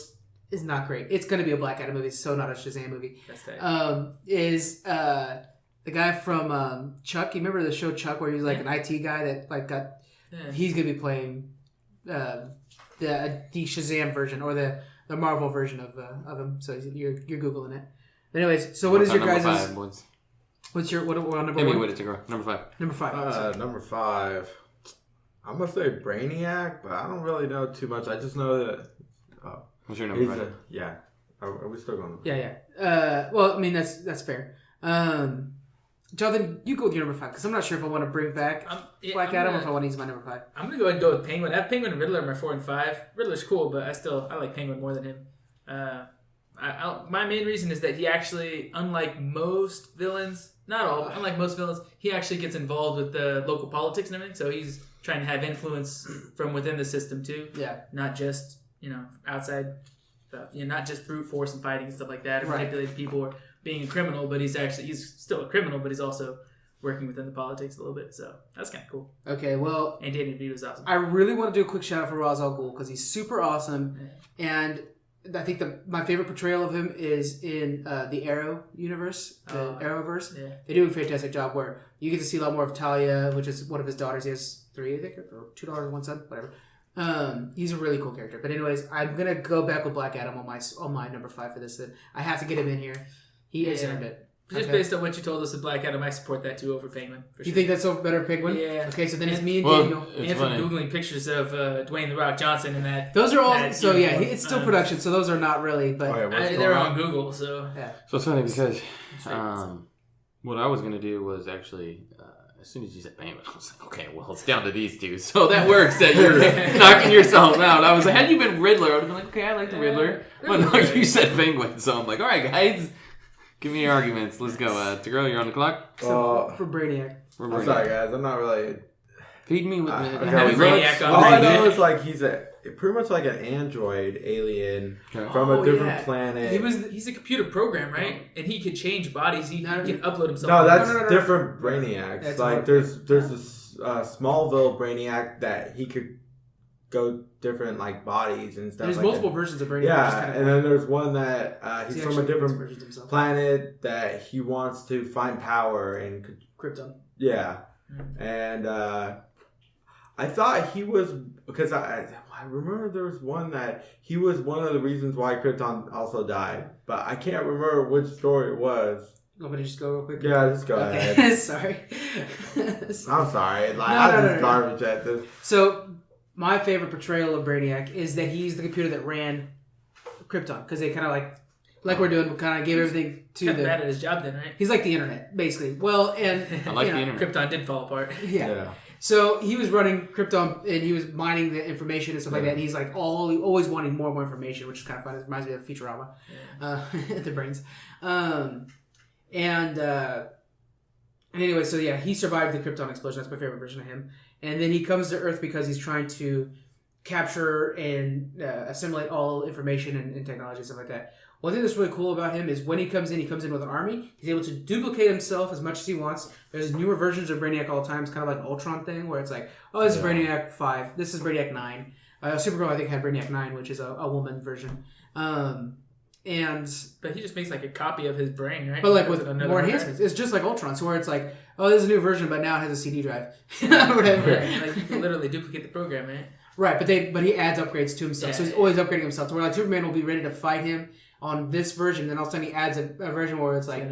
is not great. It's gonna be a Black Adam movie, so not a Shazam movie. That's tight. Is the guy from Chuck? You remember the show Chuck, where he was like an IT guy that like got. Yeah. He's gonna be playing the Shazam version or the Marvel version of him. So you're googling it. Anyways, so what is your Number guys'? 5, boys. What's your what on number Hit me one? with it to go. Number 5. Number 5. Number 5. I'm gonna say Brainiac, but I don't really know too much. I just know that. What's your number 5? Yeah. Are we still going? Yeah. Well, I mean that's fair. Jonathan, you go with your number 5 because I'm not sure if I want to bring back Black Adam or if I want to use my number 5. I'm gonna go ahead and go with Penguin. I have Penguin and Riddler are my 4 and 5. Riddler's cool, but I like Penguin more than him. My main reason is that he actually, unlike most villains, not all, but unlike most villains, he actually gets involved with the local politics and everything. So he's trying to have influence from within the system too. Yeah. Not just outside stuff. Not just brute force and fighting and stuff like that, or manipulating people or being a criminal. But he's still a criminal, but he's also working within the politics a little bit. So that's kind of cool. Okay. Well, And Danny DeVito's awesome. I really want to do a quick shout out for Ra's al Ghul because he's super awesome, and I think my favorite portrayal of him is in the Arrow universe, the Arrowverse. Yeah. They do a fantastic job where you get to see a lot more of Talia, which is one of his daughters. He has 3, I think, or 2 daughters and 1 son, whatever. He's a really cool character. But anyways, I'm gonna go back with Black Adam on my number 5 for this. I have to get him in here. He has earned it. Just Okay. based on what you told us with Black Adam, I support that too over Penguin. For You sure. think that's a better Penguin? Yeah. Okay, so then it's me and Well, Daniel. it's And from funny. Googling pictures of Dwayne The Rock Johnson and that. Those are all. that So yeah, uniform. it's still production. So those are not really. But They're on Google, so. yeah. So it's funny because what I was gonna do was actually as soon as you said Bane, I was like, okay, well it's down to these two, so that works that you're knocking yourself out. I was like, had you been Riddler, I would have been like, okay, I like the Riddler, but no, you said Penguin, so I'm like, all right, guys, give me your arguments. Let's go. Tagro, you're on the clock. For Brainiac. I'm sorry, guys. I'm not really. Feed me with Have Brainiac on all I Brainiac. know is like he's pretty much like an android alien from a different planet. He's a computer program, right? And he could change bodies. He can upload himself. No, that's No. different Brainiacs. That's like hard. there's this Smallville Brainiac that he could go different like bodies and stuff. There's like multiple that. versions of Brainiac. Yeah, and then there's one that he's He from a actually different versions himself. planet that he wants to find power and Krypton. yeah, and I thought he was, because I remember there was one that he was one of the reasons why Krypton also died, but I can't remember which story it was. You want me to just go real quick? Yeah, just go ahead. Sorry. I'm sorry. Like, No, I'm no, just garbage at this. So, my favorite portrayal of Brainiac is that he's the computer that ran Krypton, because they kind of like we're doing, kind of gave everything to Kind of bad at his job then, right? He's like the internet, basically. Well, and I like the internet. Krypton did fall apart. Yeah. So he was running Krypton, and he was mining the information and stuff like that. And he's like always wanting more and more information, which is kind of fun. It reminds me of Futurama, the brains. And anyway, so yeah, he survived the Krypton explosion. That's my favorite version of him. And then he comes to Earth because he's trying to capture and assimilate all information and technology and stuff like that. One thing that's really cool about him is when he comes in with an army. He's able to duplicate himself as much as he wants. There's newer versions of Brainiac all the time. It's kind of like an Ultron thing where it's like, oh, this is Brainiac 5. This is Brainiac 9. Supergirl, I think, had Brainiac 9, which is a woman version. But he just makes like a copy of his brain, right? But like with more enhancements. It's just like Ultron. So where it's like, oh, this is a new version, but now it has a CD drive. Whatever. Right. Like you can literally duplicate the program, right? Right, but he adds upgrades to himself. So he's always upgrading himself. To where like Superman will be ready to fight him on this version, then all of a sudden he adds a version where it's like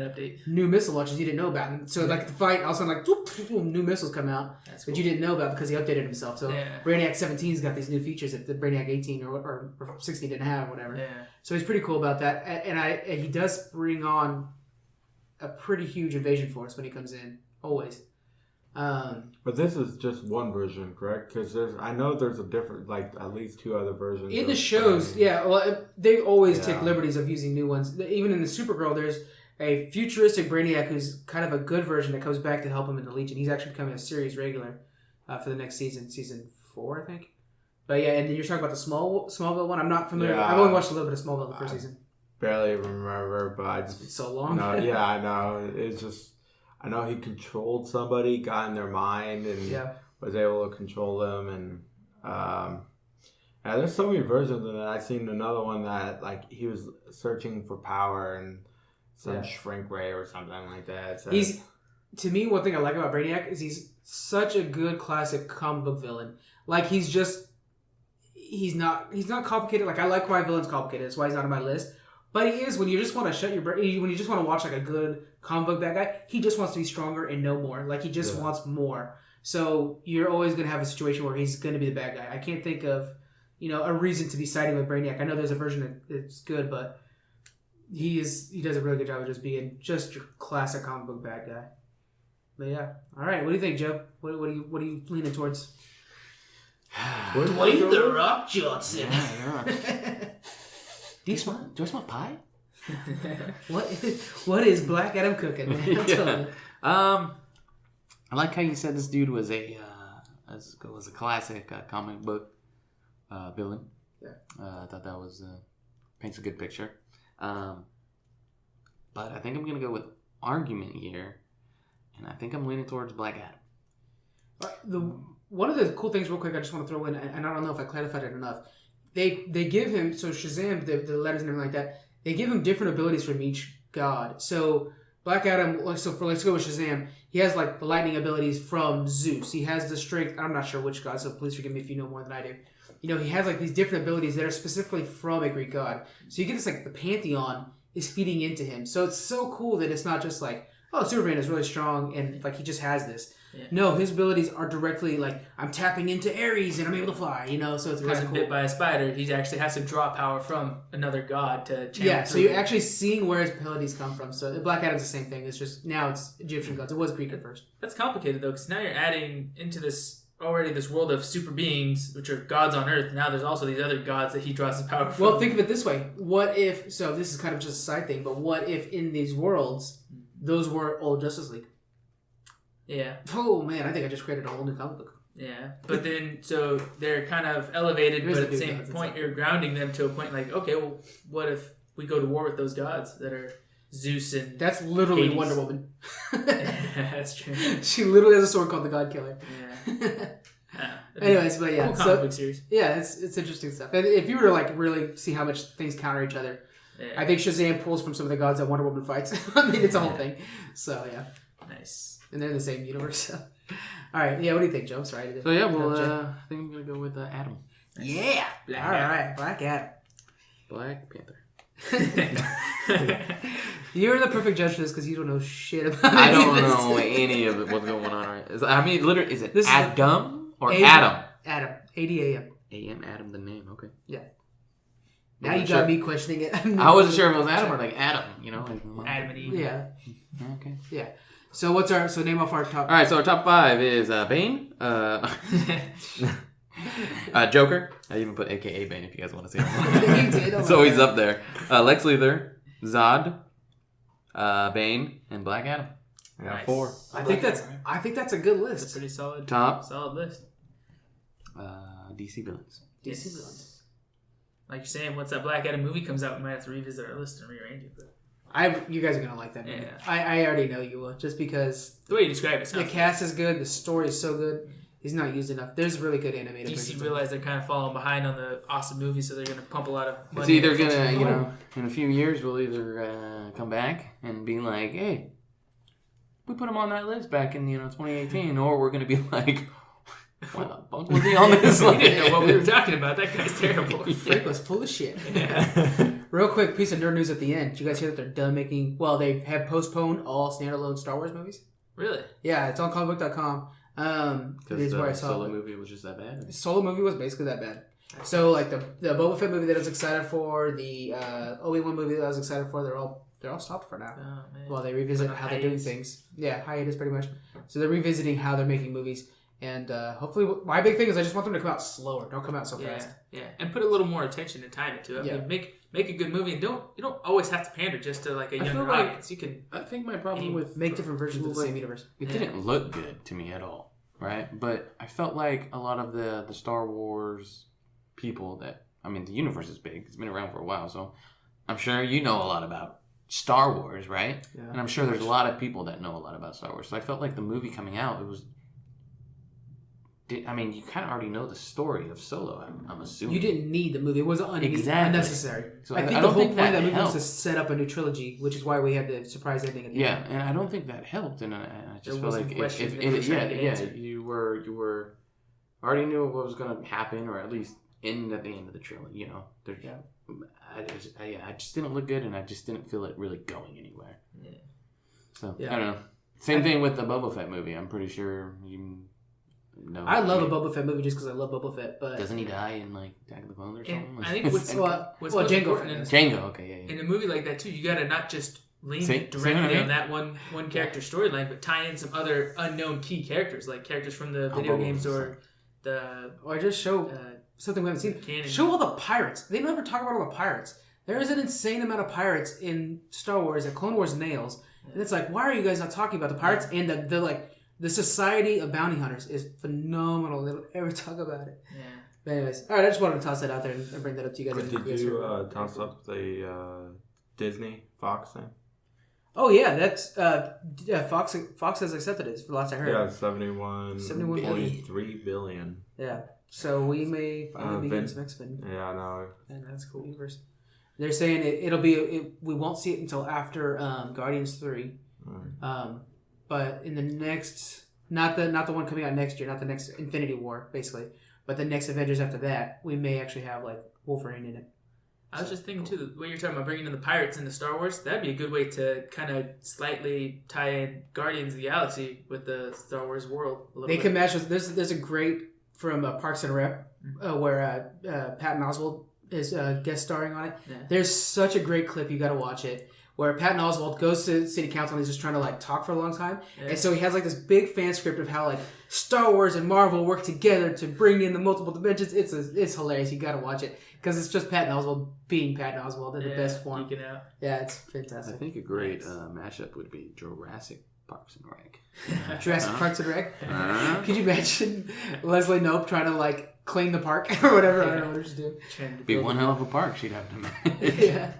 new missile launches you didn't know about. And so like the fight, all of a sudden like new missiles come out that you didn't know about because he updated himself. So Brainiac 17's got these new features that the Brainiac 18 or 16 didn't have, or whatever. Yeah. So he's pretty cool about that. And he does bring on a pretty huge invasion force when he comes in, always. But this is just one version, correct? Because I know there's a different, like at least 2 other versions. In the shows, they always take liberties of using new ones. Even in the Supergirl, there's a futuristic Brainiac who's kind of a good version that comes back to help him in the Legion. He's actually becoming a series regular for the next season 4, I think. But yeah, and you're talking about the Smallville one. I'm not familiar. Yeah. I've only watched a little bit of Smallville the first season. Barely remember, but I just it's so long. No, yeah, I know. It's just. I know he controlled somebody, got in their mind, and was able to control them. And there's so many versions of that. I've seen another one that like he was searching for power and some shrink ray or something like that. So to me, one thing I like about Brainiac is he's such a good classic comic book villain. Like he's not complicated. Like I like why villains complicated. That's why he's not on my list. But he is when you just want to shut your brain, when you just want to watch like a good comic book bad guy, he just wants to be stronger and know more. Like he just wants more. So you're always going to have a situation where he's going to be the bad guy. I can't think of, a reason to be siding with Brainiac. I know there's a version that's good, but he does a really good job of just being just your classic comic book bad guy. But yeah, all right. What do you think, Joe? What are you leaning towards? Dwayne the Rock Johnson. Do I smell pie? What is Black Adam cooking, man? I like how you said this dude was a classic comic book villain. Yeah. I thought that was paints a good picture. But I think I'm gonna go with argument here, and I think I'm leaning towards Black Adam. One of the cool things, real quick, I just want to throw in, and I don't know if I clarified it enough. They give him, so Shazam, the letters and everything like that, they give him different abilities from each god. So Black Adam, let's go with Shazam, he has like the lightning abilities from Zeus. He has the strength, I'm not sure which god, so please forgive me if you know more than I do. He has like these different abilities that are specifically from a Greek god. So you get this like the pantheon is feeding into him. So it's so cool that it's not just like, oh, Superman is really strong and like he just has this. Yeah. No, his abilities are directly like, I'm tapping into Ares and I'm able to fly, so it's kind of cool. Bit by a spider, he actually has to draw power from another god to channel. Yeah, so you're actually seeing where his abilities come from. So Black Adam's the same thing. It's just now it's Egyptian gods. It was Greek at first. That's complicated though, because now you're adding into this world of super beings, which are gods on Earth. Now there's also these other gods that he draws his power from. Well, think of it this way. What if, so this is kind of just a side thing, but what if in these worlds, those were old Justice League? Yeah. Oh man, I think I just created a whole new comic book. Yeah, but then so they're kind of elevated, but at the same point you're grounding them to a point like, okay, well, what if we go to war with those gods that are Zeus and that's literally Hades. Wonder Woman. That's true. She literally has a sword called the God Killer. Yeah. Anyways, but yeah, cool comic book series. Yeah, it's interesting stuff. And if you were to like really see how much things counter each other, I think Shazam pulls from some of the gods that Wonder Woman fights. I mean, it's a whole thing. So yeah, nice. And they're in the same universe. So. All right. Yeah. What do you think, Joe? I'm sorry. So yeah, well, I think I'm gonna go with Adam. Yeah. Black All Adam. right. Black Adam. Black Panther. You're the perfect judge for this because you don't know shit about I any don't of this. know any of it. What's going on? Right? I mean, literally, is it This is Adam or Adam. Adam? Adam. ADAM. A.M. Adam, the name. Okay. Yeah. Now you got me questioning it. I wasn't sure if it was Adam or like Adam. You know, like Adam and Eve. Yeah. Okay. Yeah. So what's our name off our top? All right. So our top 5 is Bane, Joker. I even put AKA Bane if you guys want to see him. You did, oh So my he's God. up there. Lex Luthor, Zod, Bane, and Black Adam. Yeah, Nice. 4. I think that's a good That's a list. pretty solid list. DC villains. DC villains. Like you're saying, once that Black Adam movie comes out, we might have to revisit our list and rearrange it. But You guys are gonna like that movie. Yeah. I already know you will, just because the way you describe it the sounds cast is good, the story is so good. He's not used enough. There's really good animated. DC versions. realize they're kind of falling behind on the awesome movies, so they're going to pump a lot of money. It's either into gonna, it. you know, in a few years we'll either come back and be like, hey, we put him on that list back in 2018, or we're gonna be like, why the fuck was he on this We list? didn't know what we were talking about. That guy's terrible. Frank was full of shit. Yeah. Real quick piece of nerd news at the end. Did you guys hear that they're done making? Well, they have postponed all standalone Star Wars movies. Really? Yeah, it's on comicbook.com. This is where I saw Solo it. movie was just that bad. The Solo movie was basically that bad. So like the Boba Fett movie that I was excited for, the Obi-Wan movie that I was excited for, they're all stopped for now. Oh, man. While they revisit On how they're doing hiatus. things. Yeah, hiatus pretty much. So they're revisiting how they're making movies. And hopefully, my big thing is I just want them to come out slower. Don't come out so fast. Yeah, and put a little more attention and time into it. I mean, make a good movie, and you don't always have to pander just to like a I younger feel like- audience. You can I think my problem with Make different versions of the same universe. it didn't look good to me at all, right? But I felt like a lot of the Star Wars people that, I mean, the universe is big. It's been around for a while, so I'm sure you know a lot about Star Wars, right? Yeah. And I'm sure there's a lot of people that know a lot about Star Wars. So I felt like the movie coming out, I mean, you kind of already know the story of Solo, I'm assuming. You didn't need the movie. It was unnecessary. So I think I the don't whole think point of that that movie was to helped. set up a new trilogy, which is why we had the surprise ending at the Yeah, end. and I don't think that helped, and I just There felt was like some if questions that they were trying to get answered. you were already knew what was going to happen, or at least end at the end of the trilogy. You know, I just didn't look good, and I just didn't feel it really going anywhere. Yeah. So Yeah. I don't know. Same thing with the Boba Fett movie. I'm pretty sure you know. I love a Boba Fett movie just because I love Boba Fett, but Doesn't he die in like Attack of the Clones or And something? I think what's most Django important in, Fett. Django. Okay, yeah. in a movie like that too, you gotta not just lean See what I directly mean? on that one character storyline, but tie in some other unknown key characters, like characters from the video games or the or just show uh, something we haven't seen. canon. Show all the pirates. They never talk about all the pirates. There is an insane amount of pirates in Star Wars that Clone Wars nails, and it's like, why are you guys not talking about the pirates? And the Society of Bounty Hunters is phenomenal. They don't ever talk about it. Yeah. But anyways, all right. I just wanted to toss that out there and bring that up to you guys. Did you toss up the Disney Fox thing? Oh yeah, that's Fox. Fox has accepted it. For the last I heard. Yeah, 71.3 billion. Yeah. So we may finally be getting some X-Men. Yeah, I know. And that's cool. Universe. They're saying we won't see it until after Guardians 3. But in the next, not the one coming out next year, not the next Infinity War, basically, but the next Avengers after that, we may actually have like Wolverine in it. I was just thinking too, the way you're talking about bringing in the pirates into Star Wars, that'd be a good way to kind of slightly tie in Guardians of the Galaxy with the Star Wars world. A little They bit. can match with. There's a great from Parks and Rec where Patton Oswalt is guest starring on it. Yeah. There's such a great clip, you got to watch it, where Patton Oswalt goes to city council and he's just trying to like talk for a long time, and so he has like this big fan script of how like Star Wars and Marvel work together to bring in the multiple dimensions. It's hilarious. You got to watch it because it's just Patton Oswalt being Patton Oswalt in the best form. geeking out. Yeah, it's I fantastic. think a great mashup would be Jurassic Parks and Rec. Jurassic Parks and Rec. Uh-huh. Could you imagine Leslie Knope trying to like clean the park or whatever? I don't know what she's doing. Be one hell of a park she'd have to manage. Yeah.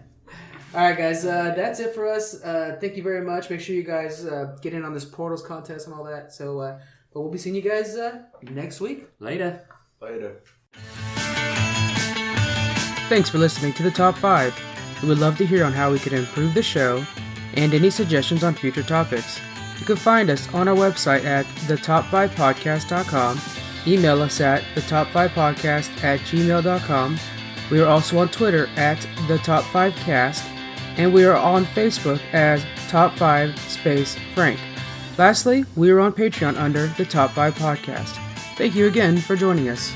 All right, guys. That's it for us. Thank you very much. Make sure you guys get in on this Portals contest and all that. So, but we'll be seeing you guys next week. Later. Thanks for listening to the Top 5. We would love to hear on how we can improve the show and any suggestions on future topics. You can find us on our website at thetop5podcast.com. Email us at thetop5podcast@gmail.com. We are also on Twitter at thetop5cast, and we are on Facebook as Top5 Space Frank. Lastly, we are on Patreon under the Top 5 Podcast. Thank you again for joining us.